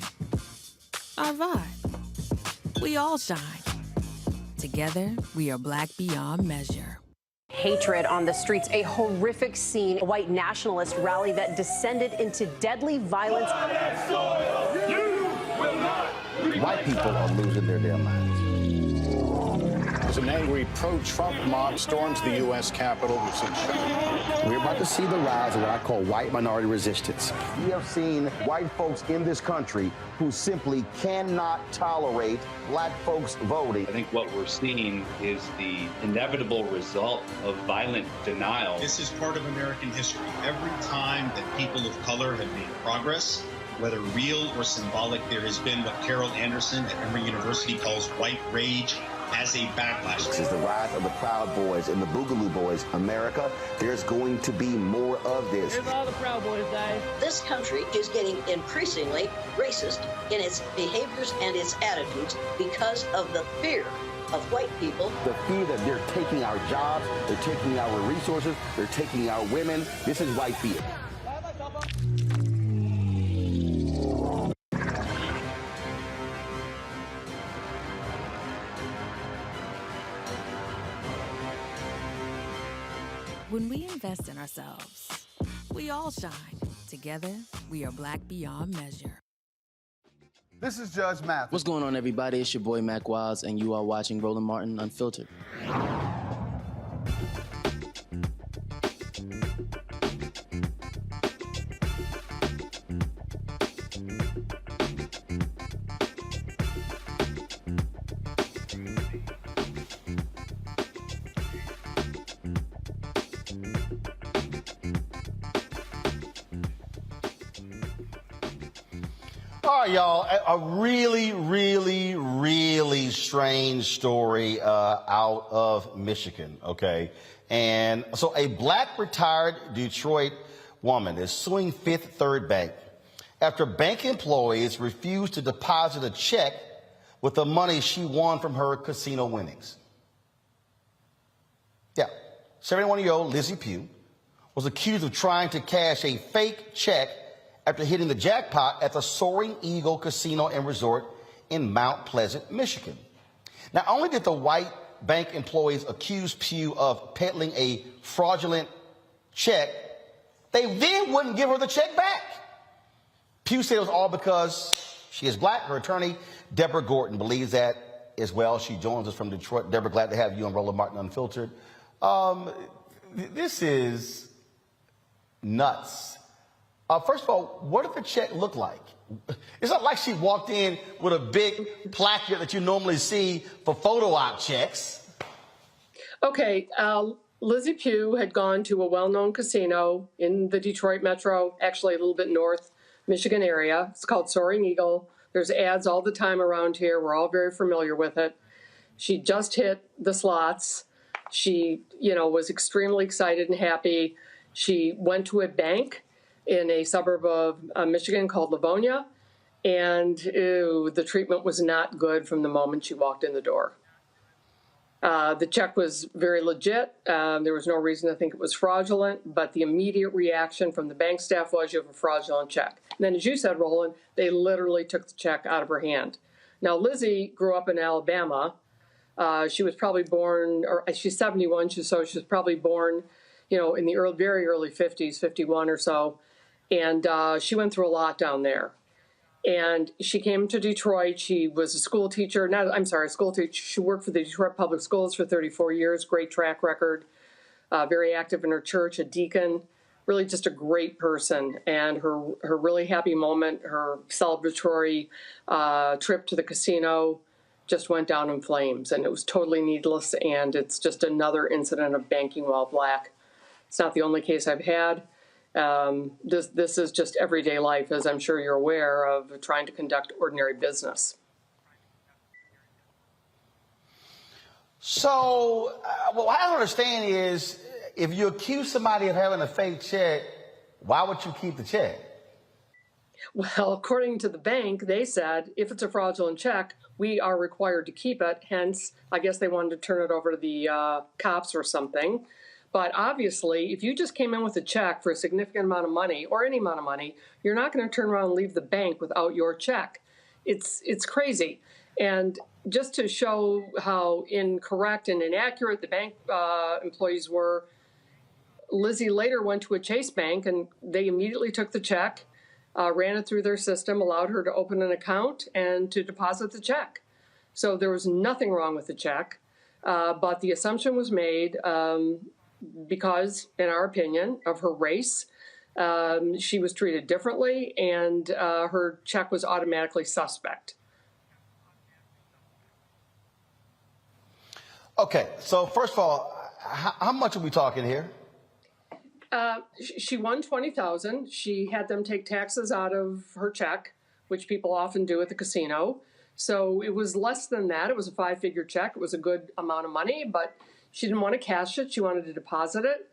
Speaker 3: our vibe, we all shine. Together, we are Black beyond measure.
Speaker 13: Hatred on the streets, a horrific scene, a white nationalist rally that descended into deadly violence.
Speaker 1: White people are losing their damn minds.
Speaker 16: As an angry pro-Trump mob storms the U.S. Capitol, we've seen shooting.
Speaker 1: We're about to see the rise of what I call white minority resistance. We have seen white folks in this country who simply cannot tolerate Black folks voting.
Speaker 18: I think what we're seeing is the inevitable result of violent denial.
Speaker 19: This is part of American history. Every time that people of color have made progress, whether real or symbolic, there has been what Carol Anderson at Emory University calls white rage as a backlash.
Speaker 1: This is the rise of the Proud Boys and the Boogaloo Boys. America, there's going to be more of this.
Speaker 20: Here's all the Proud Boys, guys.
Speaker 24: This country is getting increasingly racist in its behaviors and its attitudes because of the fear of white people.
Speaker 1: The fear that they're taking our jobs, they're taking our resources, they're taking our women. This is white fear.
Speaker 3: When we invest in ourselves, we all shine. Together, we are Black beyond measure.
Speaker 4: This is Judge Mathis.
Speaker 5: What's going on, everybody? It's your boy, Mac Wiles, and you are watching Roland Martin Unfiltered.
Speaker 1: All right, y'all, a really, really, really strange story out of Michigan, okay? And so a Black retired Detroit woman is suing Fifth Third Bank after bank employees refused to deposit a check with the money she won from her casino winnings. Yeah, 71-year-old Lizzie Pugh was accused of trying to cash a fake check after hitting the jackpot at the Soaring Eagle Casino and Resort in Mount Pleasant, Michigan. Not only did the white bank employees accuse Pugh of peddling a fraudulent check, they then wouldn't give her the check back. Pugh said it was all because she is Black. Her attorney, Deborah Gordon, believes that as well. She joins us from Detroit. Deborah, glad to have you on Roland Martin Unfiltered. This is nuts. First of all, what did the check look like? It's not like she walked in with a big placard that you normally see for photo op checks.
Speaker 7: Okay, Lizzie Pugh had gone to a well-known casino in the Detroit metro, actually a little bit north Michigan area. It's called Soaring Eagle. There's ads all the time around here. We're all very familiar with it. She just hit the slots. She, was extremely excited and happy. She went to a bank in a suburb of Michigan called Livonia, and the treatment was not good from the moment she walked in the door. The check was very legit. There was no reason to think it was fraudulent, but the immediate reaction from the bank staff was, you have a fraudulent check. And then, as you said, Roland, they literally took the check out of her hand. Now, Lizzie grew up in Alabama. She was probably born, or she's 71, so she was probably born, in the very early 50s, 51 or so. And she went through a lot down there. And she came to Detroit. She was a school teacher. School teacher. She worked for the Detroit Public Schools for 34 years. Great track record. Very active in her church, a deacon. Really just a great person. And her really happy moment, her celebratory trip to the casino just went down in flames. And it was totally needless. And it's just another incident of banking while Black. It's not the only case I've had. This is just everyday life, as I'm sure you're aware, of trying to conduct ordinary business.
Speaker 1: So, what I don't understand is, if you accuse somebody of having a fake check, why would you keep the check?
Speaker 7: Well, according to the bank, they said, if it's a fraudulent check, we are required to keep it. Hence, I guess they wanted to turn it over to the cops or something. But obviously, if you just came in with a check for a significant amount of money, or any amount of money, you're not going to turn around and leave the bank without your check. It's crazy. And just to show how incorrect and inaccurate the bank employees were, Lizzie later went to a Chase Bank, and they immediately took the check, ran it through their system, allowed her to open an account and to deposit the check. So there was nothing wrong with the check, but the assumption was made because, in our opinion, of her race, she was treated differently, and her check was automatically suspect.
Speaker 1: Okay, so first of all, how much are we talking here?
Speaker 7: She won $20,000. She had them take taxes out of her check, which people often do at the casino. So it was less than that. It was a 5-figure check. It was a good amount of money, but she didn't want to cash it. She wanted to deposit it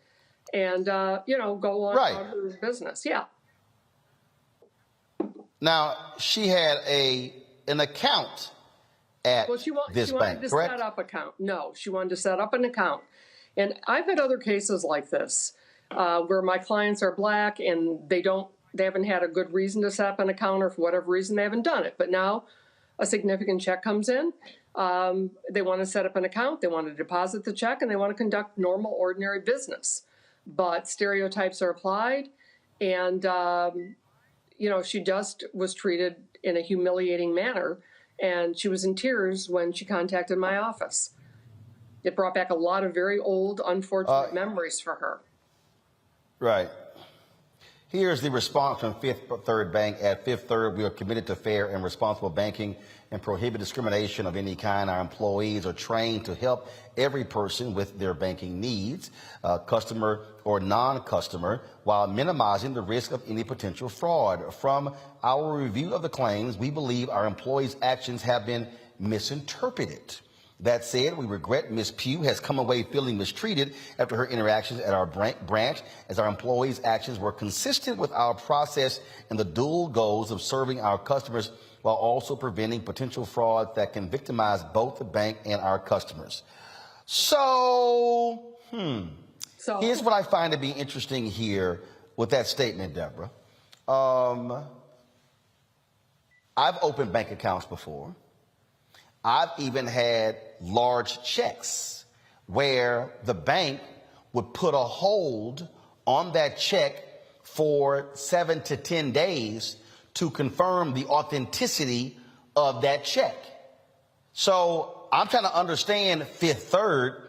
Speaker 7: and, go on about her business. Yeah.
Speaker 1: Now, she had an account at this bank,
Speaker 7: to
Speaker 1: correct?
Speaker 7: set up account. No, she wanted to set up an account. And I've had other cases like this where my clients are Black and they haven't had a good reason to set up an account, or for whatever reason they haven't done it. But now a significant check comes in. They want to set up an account. They want to deposit the check, and they want to conduct normal, ordinary business. but stereotypes are applied. And, she just was treated in a humiliating manner. And she was in tears when she contacted my office. It brought back a lot of very old, unfortunate memories for her.
Speaker 1: Right. Here's the response from Fifth Third Bank. At Fifth Third, we are committed to fair and responsible banking and prohibit discrimination of any kind. Our employees are trained to help every person with their banking needs, customer or non-customer, while minimizing the risk of any potential fraud. From our review of the claims, we believe our employees' actions have been misinterpreted. That said, we regret Ms. Pugh has come away feeling mistreated after her interactions at our branch, as our employees' actions were consistent with our process and the dual goals of serving our customers while also preventing potential fraud that can victimize both the bank and our customers. So here's what I find to be interesting here with that statement, Deborah. I've opened bank accounts before. I've even had large checks where the bank would put a hold on that check for 7 to 10 days to confirm the authenticity of that check. So I'm trying to understand Fifth Third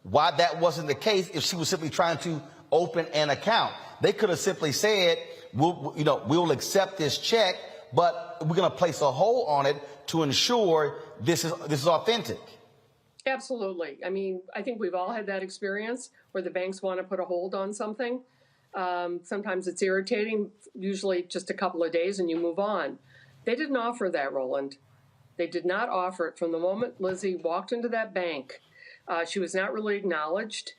Speaker 1: why that wasn't the case if she was simply trying to open an account. They could have simply said, we'll accept this check, but we're going to place a hold on it to ensure this is authentic.
Speaker 7: Absolutely. I mean, I think we've all had that experience where the banks want to put a hold on something. Sometimes it's irritating, usually just a couple of days and you move on. They didn't offer that, Roland. They did not offer it. From the moment Lizzie walked into that bank, she was not really acknowledged.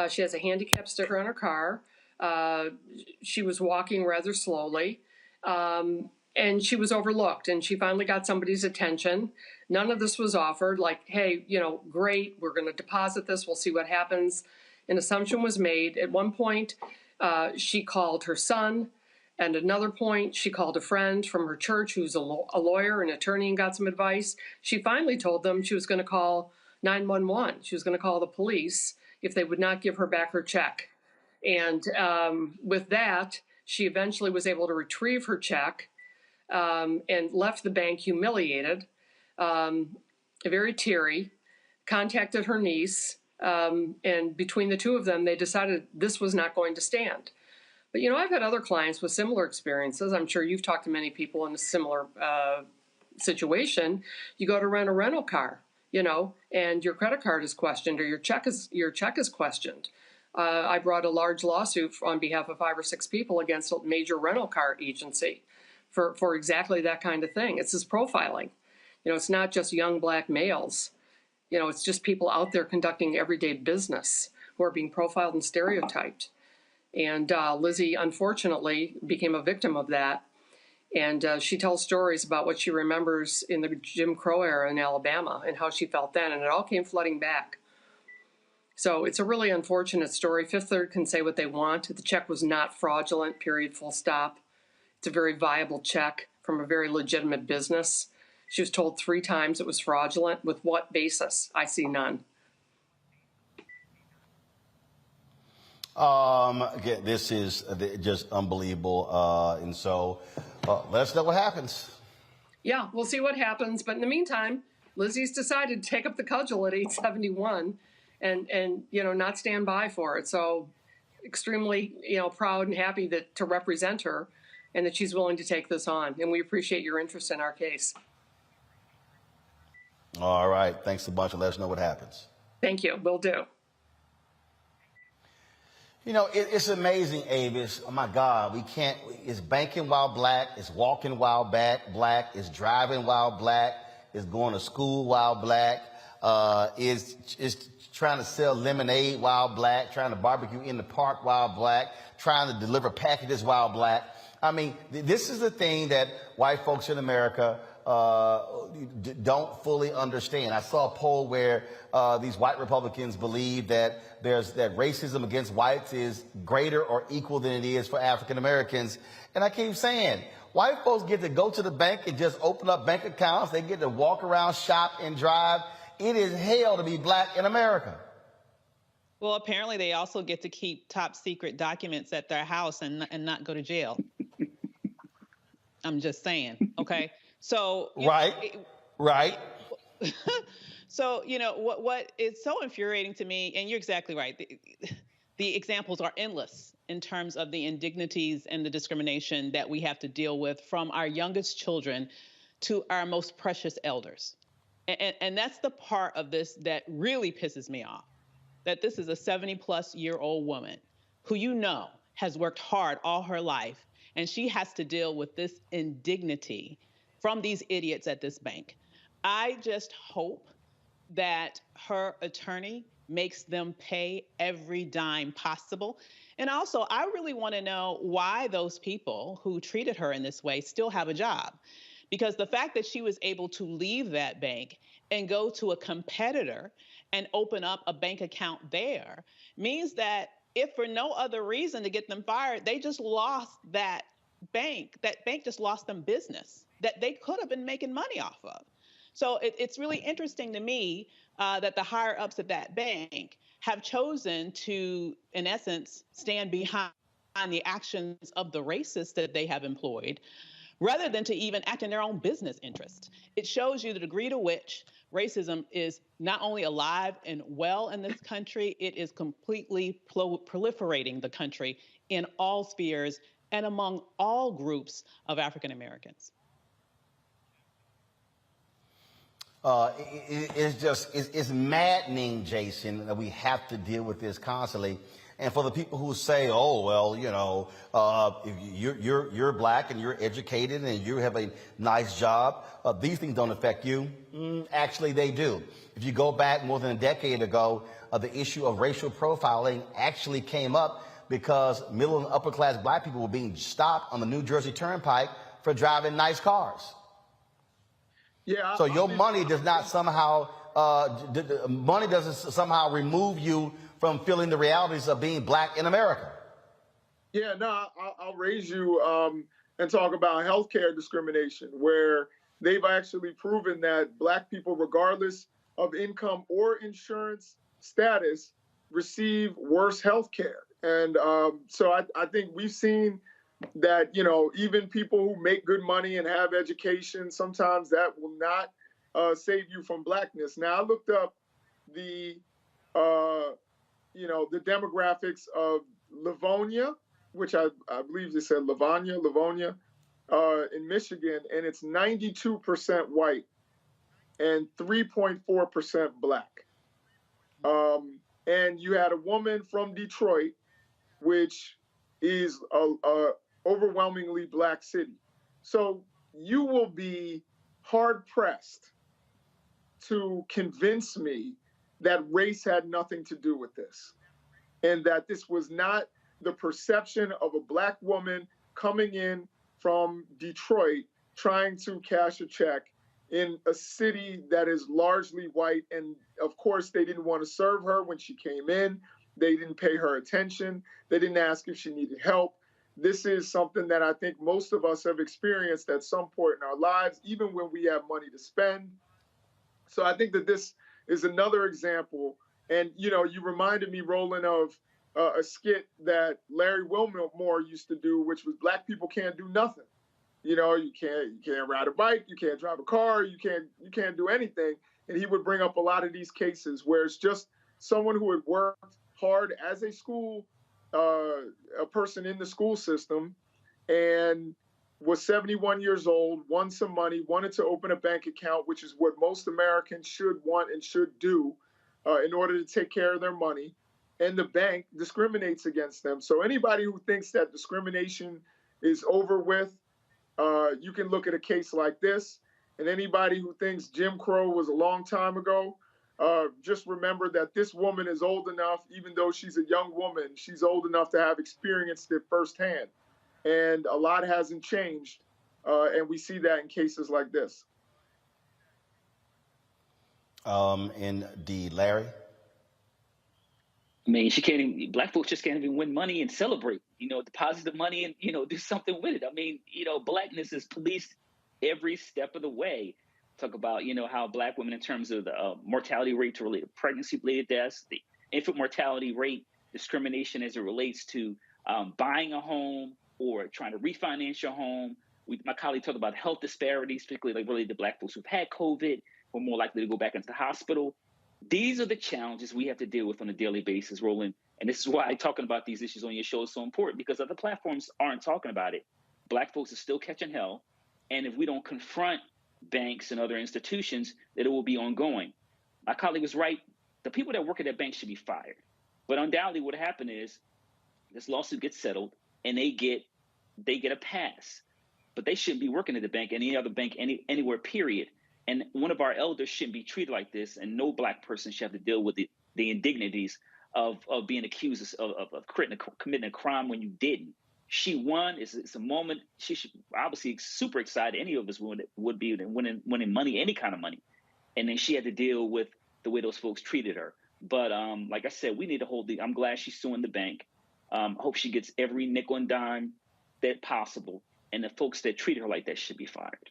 Speaker 7: She has a handicap sticker on her car. She was walking rather slowly. And she was overlooked, and she finally got somebody's attention. None of this was offered, like, hey, great, we're going to deposit this, we'll see what happens. An assumption was made. At one point, she called her son, and at another point, she called a friend from her church who's a lawyer, an attorney, and got some advice. She finally told them she was going to call 911. She was going to call the police if they would not give her back her check. And with that, she eventually was able to retrieve her check, and left the bank humiliated, very teary, contacted her niece, and between the two of them, they decided this was not going to stand. But, I've had other clients with similar experiences. I'm sure you've talked to many people in a similar situation. You go to rent a rental car, and your credit card is questioned or your check is questioned. I brought a large lawsuit on behalf of 5 or 6 people against a major rental car agency for exactly that kind of thing. It's this profiling. It's not just young black males. It's just people out there conducting everyday business who are being profiled and stereotyped. And Lizzie, unfortunately, became a victim of that. And she tells stories about what she remembers in the Jim Crow era in Alabama and how she felt then. And it all came flooding back. So it's a really unfortunate story. Fifth Third can say what they want. The check was not fraudulent, period, full stop. It's a very viable check from a very legitimate business. She was told 3 times it was fraudulent. With what basis? I see none.
Speaker 1: Again, this is just unbelievable. And so let us know what happens.
Speaker 7: Yeah, we'll see what happens. But in the meantime, Lizzie's decided to take up the cudgel at age 71 and not stand by for it. So extremely, proud and happy to represent her, and that she's willing to take this on. And we appreciate your interest in our case.
Speaker 1: All right. Thanks a bunch, and let us know what happens.
Speaker 7: Thank you. Will do.
Speaker 1: It's amazing, Avis. Oh, my God. It's banking while black. It's walking while black. It's driving while black. It's going to school while black. It's trying to sell lemonade while black. Trying to barbecue in the park while black. Trying to deliver packages while black. I mean, this is the thing that white folks in America don't fully understand. I saw a poll where these white Republicans believe that that racism against whites is greater or equal than it is for African Americans. And I keep saying, white folks get to go to the bank and just open up bank accounts. They get to walk around, shop, and drive. It is hell to be black in America.
Speaker 6: Well, apparently they also get to keep top secret documents at their house and not go to jail. I'm just saying, okay? So
Speaker 1: Right.
Speaker 6: So, what is so infuriating to me, and you're exactly right, the examples are endless in terms of the indignities and the discrimination that we have to deal with from our youngest children to our most precious elders. And that's the part of this that really pisses me off, that this is a 70-plus-year-old woman who has worked hard all her life, and she has to deal with this indignity from these idiots at this bank. I just hope that her attorney makes them pay every dime possible. And also, I really want to know why those people who treated her in this way still have a job. Because the fact that she was able to leave that bank and go to a competitor and open up a bank account there means that if for no other reason to get them fired, they just lost that bank. That bank just lost them business that they could have been making money off of. So it's really interesting to me that the higher ups at that bank have chosen to, in essence, stand behind the actions of the racists that they have employed, rather than to even act in their own business interest. It shows you the degree to which racism is not only alive and well in this country, it is completely proliferating the country in all spheres and among all groups of African Americans.
Speaker 1: It's maddening, Jason, that we have to deal with this constantly. And for the people who say, oh, well, if you're black and you're educated and you have a nice job, these things don't affect you. Actually, they do. If you go back more than a decade ago, the issue of racial profiling actually came up because middle and upper class black people were being stopped on the New Jersey Turnpike for driving nice cars.
Speaker 17: Yeah.
Speaker 1: So your money does not somehow, money doesn't somehow remove you from feeling the realities of being black in America.
Speaker 17: Yeah, no, I'll raise you and talk about healthcare discrimination, where they've actually proven that black people, regardless of income or insurance status, receive worse healthcare. And so I think we've seen that, even people who make good money and have education, sometimes that will not save you from blackness. Now, I looked up the demographics of Livonia, which I believe they said Livonia, in Michigan, and it's 92% white and 3.4% black. And you had a woman from Detroit, which is a overwhelmingly black city. So you will be hard pressed to convince me that race had nothing to do with this, and that this was not the perception of a black woman coming in from Detroit trying to cash a check in a city that is largely white. And of course, they didn't want to serve her when she came in. They didn't pay her attention. They didn't ask if she needed help. This is something that I think most of us have experienced at some point in our lives, even when we have money to spend. So I think that this is another example. And, you reminded me, Roland, of a skit that Larry Wilmore used to do, which was black people can't do nothing. You can't ride a bike, you can't drive a car, you can't do anything. And he would bring up a lot of these cases where it's just someone who had worked hard as a person in the school system, and was 71 years old, won some money, wanted to open a bank account, which is what most Americans should want and should do in order to take care of their money. And the bank discriminates against them. So anybody who thinks that discrimination is over with, you can look at a case like this. And anybody who thinks Jim Crow was a long time ago, just remember that this woman is old enough, even though she's a young woman, she's old enough to have experienced it firsthand. And a lot hasn't changed. And we see that in cases like this.
Speaker 1: Indeed. Larry?
Speaker 25: I mean, black folks just can't even win money and celebrate, deposit the money and, do something with it. I mean, blackness is policed every step of the way. Talk about, how black women, in terms of the mortality rate related to pregnancy-related deaths, the infant mortality rate, discrimination as it relates to buying a home or trying to refinance your home. My colleague talked about health disparities, particularly like related to Black folks who've had COVID, who are more likely to go back into the hospital. These are the challenges we have to deal with on a daily basis, Roland. And this is why talking about these issues on your show is so important, because other platforms aren't talking about it. Black folks are still catching hell. And if we don't confront banks and other institutions, that it will be ongoing. My colleague was right. The people that work at that bank should be fired. But undoubtedly what happened is this lawsuit gets settled and they get a pass. But they shouldn't be working at the bank, any other bank, anywhere, period. And one of our elders shouldn't be treated like this, and no Black person should have to deal with the indignities of being accused of committing a crime when you didn't. She won. It's a moment. She should obviously super excited. Any of us would be winning money, any kind of money. And then she had to deal with the way those folks treated her. But like I said, we need to hold I'm glad she's suing the bank. Hope she gets every nickel and dime that possible. And the folks that treat her like that should be fired.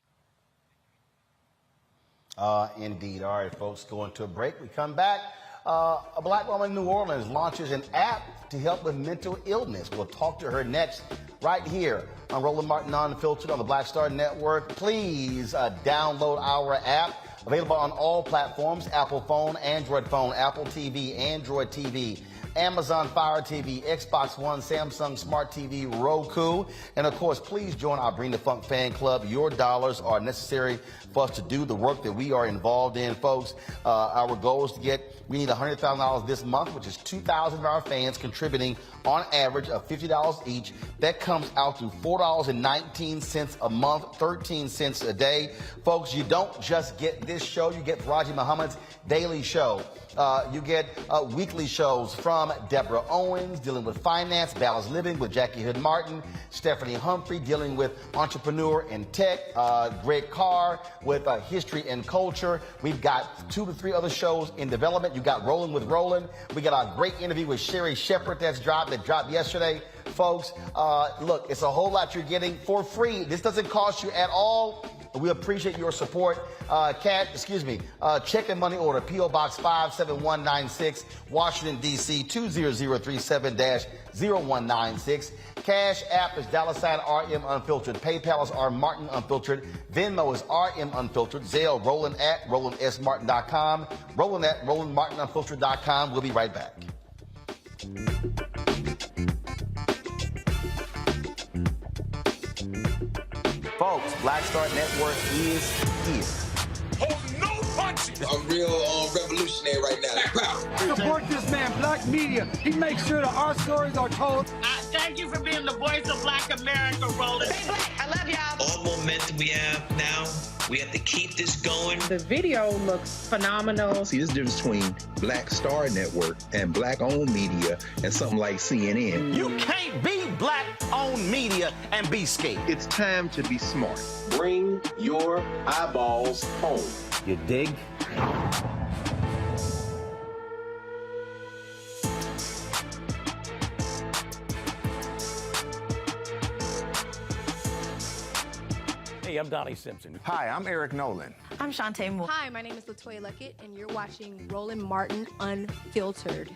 Speaker 1: Indeed. All right, folks, going to a break. We come back. A Black woman in New Orleans launches an app to help with mental illness. We'll talk to her next right here on Roland Martin Unfiltered on the Black Star Network. Please download our app. Available on all platforms: Apple phone, Android phone, Apple TV, Android TV, Amazon Fire TV, Xbox One, Samsung Smart TV, Roku. And of course, please join our Bring the Funk fan club. Your dollars are necessary for us to do the work that we are involved in, folks. Our goal is we need $100,000 this month, which is 2,000 of our fans contributing on average of $50 each. That comes out to $4.19 a month, 13 cents a day. Folks, you don't just get this show. You get Raji Muhammad's daily show. You get weekly shows from Deborah Owens, dealing with finance, balanced living with Jackie Hood Martin, Stephanie Humphrey, dealing with entrepreneur and tech, Greg Carr with history and culture. We've got 2 to 3 other shows in development. You got Roland with Roland. We got our great interview with Sherry Shepard that dropped yesterday. Folks, look, it's a whole lot you're getting for free. This doesn't cost you at all. We appreciate your support. Check and money order, P.O. Box 57196, Washington, D.C. 20037-0196. Cash App is $RM Unfiltered. PayPal is R Martin Unfiltered. Venmo is RM Unfiltered. Zelle, Roland at RolandSMartin.com. Roland at RolandMartinUnfiltered.com. We'll be right back. Folks, Black Star Network is here.
Speaker 22: Oh, no punches!
Speaker 8: I'm real revolutionary right now.
Speaker 9: Support this man, Black Media. He makes sure that our stories are told.
Speaker 14: Thank you for being the voice of Black America, Roland. Stay Black. I love y'all.
Speaker 22: All momentum we have now, we have to keep this going.
Speaker 2: The video looks phenomenal.
Speaker 20: See, there's a difference between Black Star Network and Black-owned media and something like CNN.
Speaker 1: You can't be Black-owned media and be scared.
Speaker 20: It's time to be smart.
Speaker 8: Bring your eyeballs home.
Speaker 20: You dig?
Speaker 21: Hey, I'm Donnie Simpson.
Speaker 26: Hi, I'm Eric Nolan.
Speaker 27: I'm Shantae Moore.
Speaker 28: Hi, my name is LaToya Luckett, and you're watching Roland Martin Unfiltered.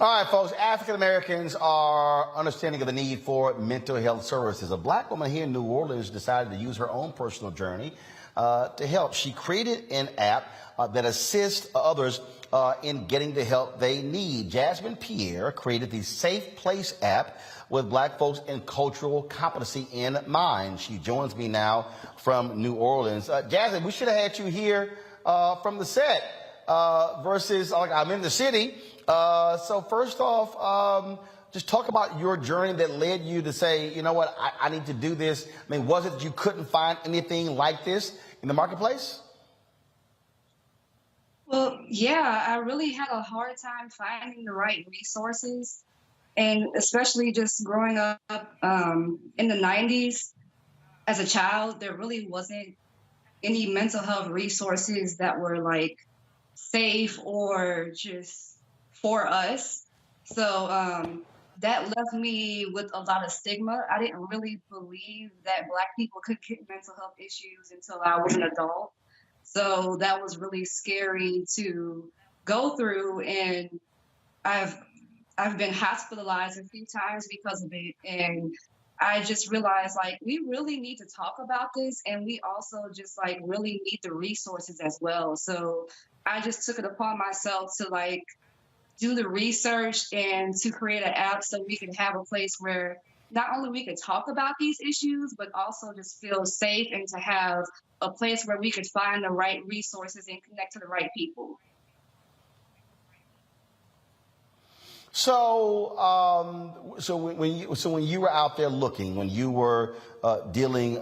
Speaker 1: All right, folks, African Americans are understanding of the need for mental health services. A Black woman here in New Orleans decided to use her own personal journey to help. She created an app that assists others in getting the help they need. Jasmine Pierre created the Safe Place app with Black folks and cultural competency in mind. She joins me now from New Orleans. Jasmine, we should have had you here from the set versus like I'm in the city. So first off, just talk about your journey that led you to say, you know what, I need to do this. I mean, was it that you couldn't find anything like this in the marketplace?
Speaker 29: Well, yeah, I really had a hard time finding the right resources. And especially just growing up in the 90s, as a child, there really wasn't any mental health resources that were like safe or just for us. So that left me with a lot of stigma. I didn't really believe that Black people could get mental health issues until I was an adult. So that was really scary to go through, and I've been hospitalized a few times because of it. And I just realized like we really need to talk about this, and we also just like really need the resources as well. So I just took it upon myself to like do the research and to create an app so we can have a place where not only we could talk about these issues, but also just feel safe and to have a place where we could find the right resources and connect to the right people.
Speaker 1: So, when you were out there looking, when you were dealing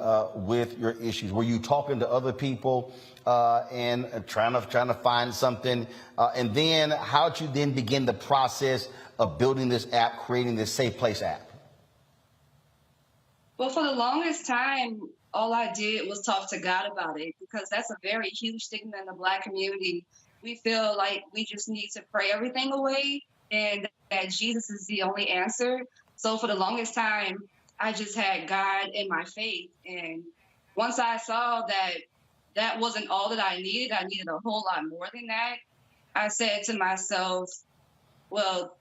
Speaker 1: with your issues, were you talking to other people and trying to find something? And then, how did you then begin the process of building this app, creating this Safe Place app?
Speaker 29: Well, for the longest time, all I did was talk to God about it, because that's a very huge stigma in the Black community. We feel like we just need to pray everything away and that Jesus is the only answer. So for the longest time, I just had God in my faith. And once I saw that that wasn't all that I needed a whole lot more than that, I said to myself, well,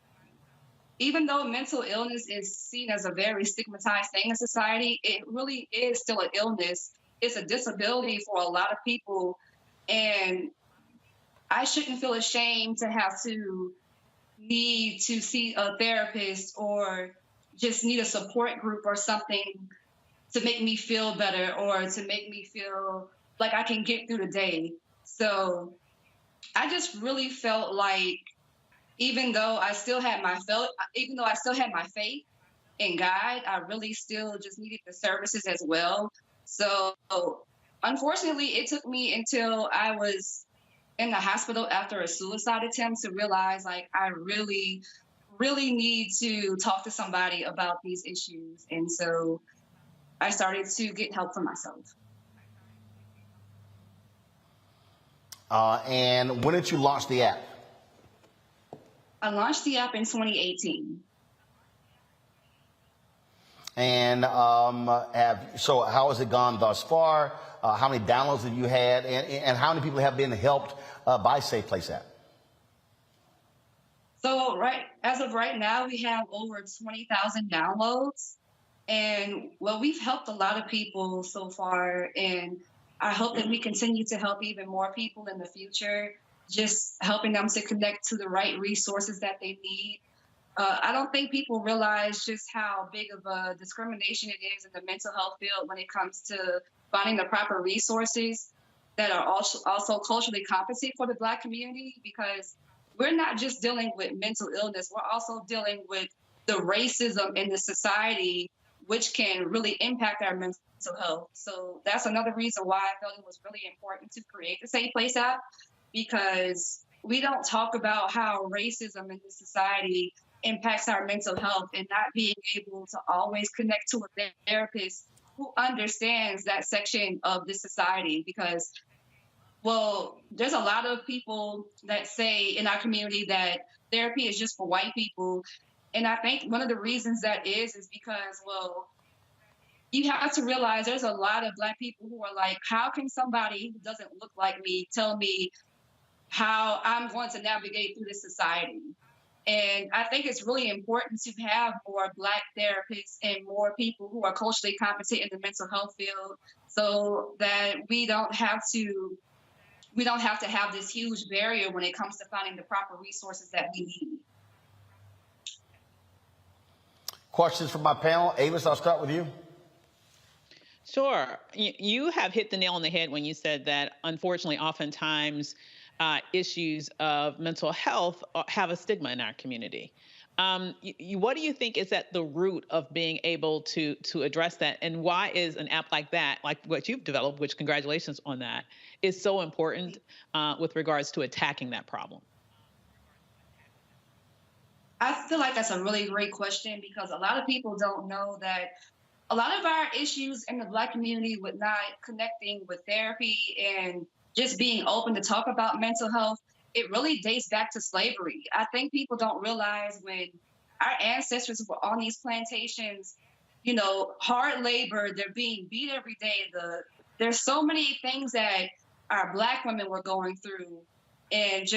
Speaker 29: even though mental illness is seen as a very stigmatized thing in society, it really is still an illness. It's a disability for a lot of people. And I shouldn't feel ashamed to have to need to see a therapist or just need a support group or something to make me feel better or to make me feel like I can get through the day. So I just really felt like even though I still had my faith in God, I really still just needed the services as well. So unfortunately, it took me until I was in the hospital after a suicide attempt to realize like I really, really need to talk to somebody about these issues. And so I started to get help for myself.
Speaker 1: And when did you launch the app?
Speaker 29: I launched the app in 2018.
Speaker 1: And so how has it gone thus far? How many downloads have you had? And how many people have been helped by Safe Place app?
Speaker 29: So as of right now, we have over 20,000 downloads. And well, we've helped a lot of people so far. And I hope that we continue to help even more people in the future, just helping them to connect to the right resources that they need. I don't think people realize just how big of a discrimination it is in the mental health field when it comes to finding the proper resources that are also culturally competent for the Black community, because we're not just dealing with mental illness, we're also dealing with the racism in the society, which can really impact our mental health. So that's another reason why I felt it was really important to create the Safe Place app, because we don't talk about how racism in the society impacts our mental health, and not being able to always connect to a therapist who understands that section of the society. Because, well, there's a lot of people that say in our community that therapy is just for white people. And I think one of the reasons that is because, well, you have to realize there's a lot of Black people who are like, how can somebody who doesn't look like me tell me how I'm going to navigate through this society? And I think it's really important to have more Black therapists and more people who are culturally competent in the mental health field, so that we don't have to have this huge barrier when it comes to finding the proper resources that we need.
Speaker 1: Questions from my panel. Avis, I'll start with you.
Speaker 6: Sure. You have hit the nail on the head when you said that, unfortunately, oftentimes issues of mental health have a stigma in our community. What do you think is at the root of being able to address that? And why is an app like that, like what you've developed, which congratulations on that, is so important with regards to attacking that problem?
Speaker 29: I feel like that's a really great question, because a lot of people don't know that a lot of our issues in the Black community with not connecting with therapy and just being open to talk about mental health, it really dates back to slavery. I think people don't realize when our ancestors were on these plantations, you know, hard labor, they're being beat every day. There's so many things that our Black women were going through, and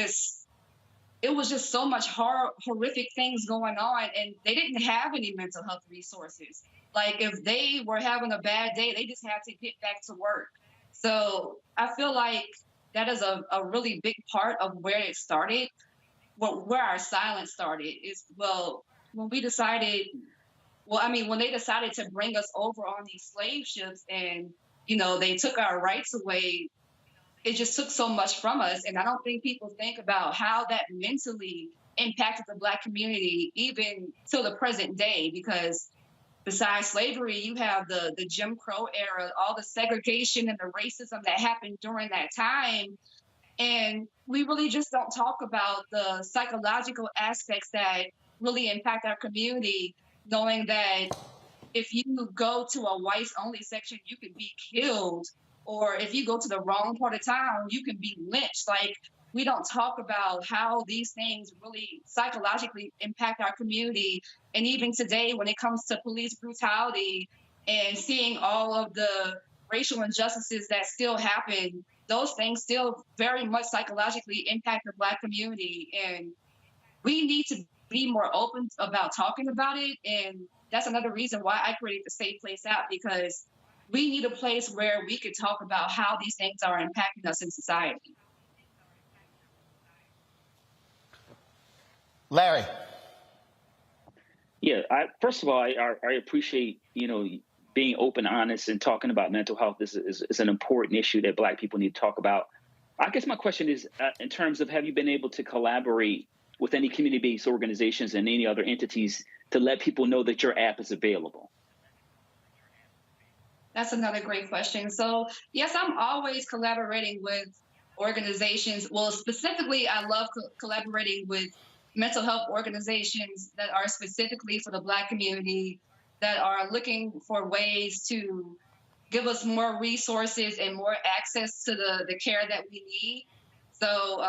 Speaker 29: it was just so much horrific things going on, and they didn't have any mental health resources. Like if they were having a bad day, they just had to get back to work. So I feel like that is a really big part of where it started, where our silence started is, when they decided to bring us over on these slave ships and, you know, they took our rights away, it just took so much from us. And I don't think people think about how that mentally impacted the Black community, even till the present day, because besides slavery, you have the Jim Crow era, all the segregation and the racism that happened during that time. And we really just don't talk about the psychological aspects that really impact our community, knowing that if you go to a whites only section, you can be killed. Or if you go to the wrong part of town, you can be lynched. Like, we don't talk about how these things really psychologically impact our community. And even today, when it comes to police brutality and seeing all of the racial injustices that still happen, those things still very much psychologically impact the Black community. And we need to be more open about talking about it. And that's another reason why I created the Safe Place app, because we need a place where we could talk about how these things are impacting us in society.
Speaker 1: Larry.
Speaker 25: Yeah, first of all, I appreciate, you know, being open, honest, and talking about mental health is an important issue that Black people need to talk about. I guess my question is, in terms of, have you been able to collaborate with any community-based organizations and any other entities to let people know that your app is available?
Speaker 29: That's another great question. So yes, I'm always collaborating with organizations. Well, specifically, I love collaborating with mental health organizations that are specifically for the Black community, that are looking for ways to give us more resources and more access to the care that we need. So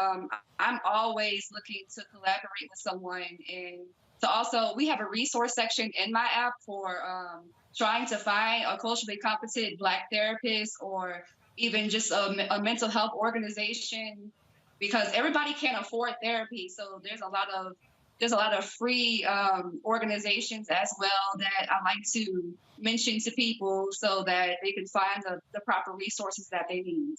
Speaker 29: I'm always looking to collaborate with someone. And to also, we have a resource section in my app for trying to find a culturally competent Black therapist, or even just a mental health organization, because everybody can't afford therapy. So there's a lot of free organizations as well that I like to mention to people so that they can find the proper resources that they need.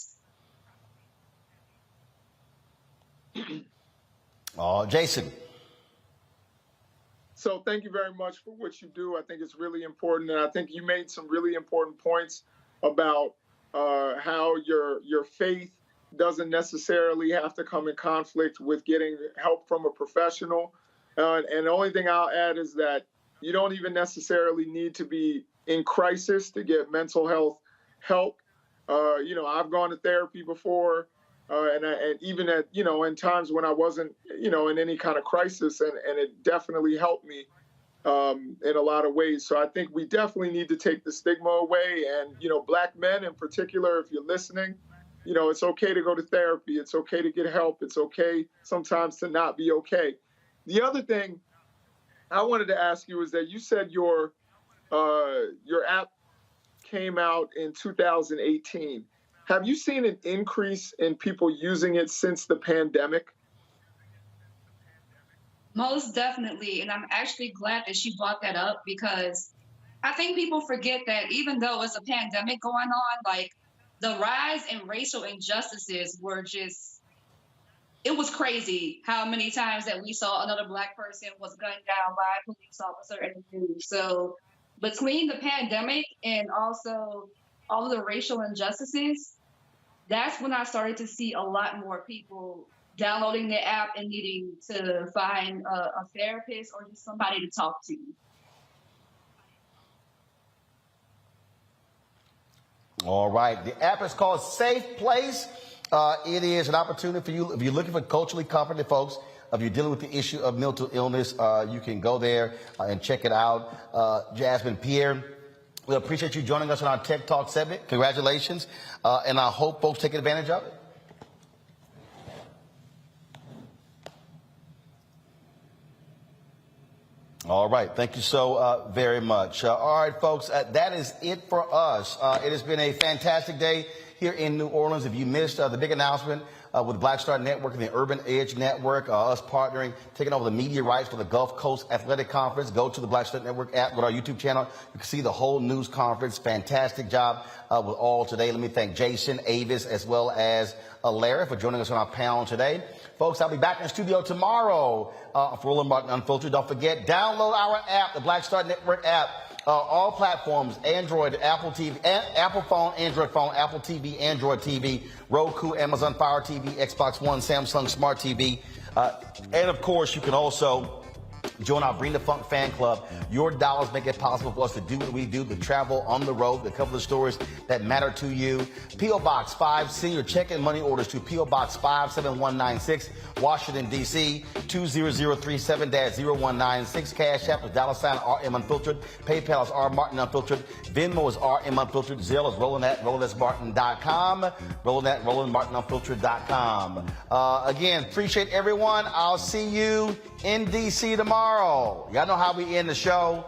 Speaker 1: Jason.
Speaker 17: So thank you very much for what you do. I think it's really important. And I think you made some really important points about how your faith doesn't necessarily have to come in conflict with getting help from a professional. And the only thing I'll add is that you don't even necessarily need to be in crisis to get mental health help. You know, I've gone to therapy before, and even at, you know, in times when I wasn't, you know, in any kind of crisis, and it definitely helped me in a lot of ways. So I think we definitely need to take the stigma away. And, you know, Black men in particular, if you're listening, you know, it's okay to go to therapy. It's okay to get help. It's okay sometimes to not be okay. The other thing I wanted to ask you is that you said your app came out in 2018. Have you seen an increase in people using it since the pandemic?
Speaker 29: Most definitely. And I'm actually glad that you brought that up, because I think people forget that even though it's a pandemic going on, like, the rise in racial injustices were just, it was crazy how many times that we saw another Black person was gunned down by a police officer in the news. So between the pandemic and also all of the racial injustices, that's when I started to see a lot more people downloading the app and needing to find a therapist or just somebody to talk to.
Speaker 1: All right. The app is called Safe Place. It is an opportunity for you. If you're looking for culturally competent folks, if you're dealing with the issue of mental illness, you can go there and check it out. Jasmine, Pierre, We appreciate you joining us on our Tech Talk segment. Congratulations. And I hope folks take advantage of it. All right. Thank you so very much. All right, folks, that is it for us. It has been a fantastic day here in New Orleans. If you missed the big announcement with Black Star Network and the Urban Edge Network, us partnering, taking over the media rights for the Gulf Coast Athletic Conference, go to the Black Star Network app, go to our YouTube channel. You can see the whole news conference. Fantastic job with all today. Let me thank Jason, Avis, as well as Larry for joining us on our panel today. Folks, I'll be back in the studio tomorrow for Roland Martin Unfiltered. Don't forget, download our app, the Black Star Network app. All platforms, Android, Apple TV, Apple phone, Android phone, Apple TV, Android TV, Roku, Amazon Fire TV, Xbox One, Samsung Smart TV. And of course, you can also join our Bring the Funk fan club. Your dollars make it possible for us to do what we do, to travel on the road, to cover the stories that matter to you. P.O. Box 5, send your check and money orders to P.O. Box 57196, Washington, D.C., 20037-0196. Cash App is $RM Unfiltered. PayPal is R Martin Unfiltered. Venmo is RM Unfiltered. Zelle is Roland at RolandSMartin.com. Roland at RolandMartinUnfiltered.com. Again, appreciate everyone. I'll see you in D.C. tomorrow. Y'all know how we end the show.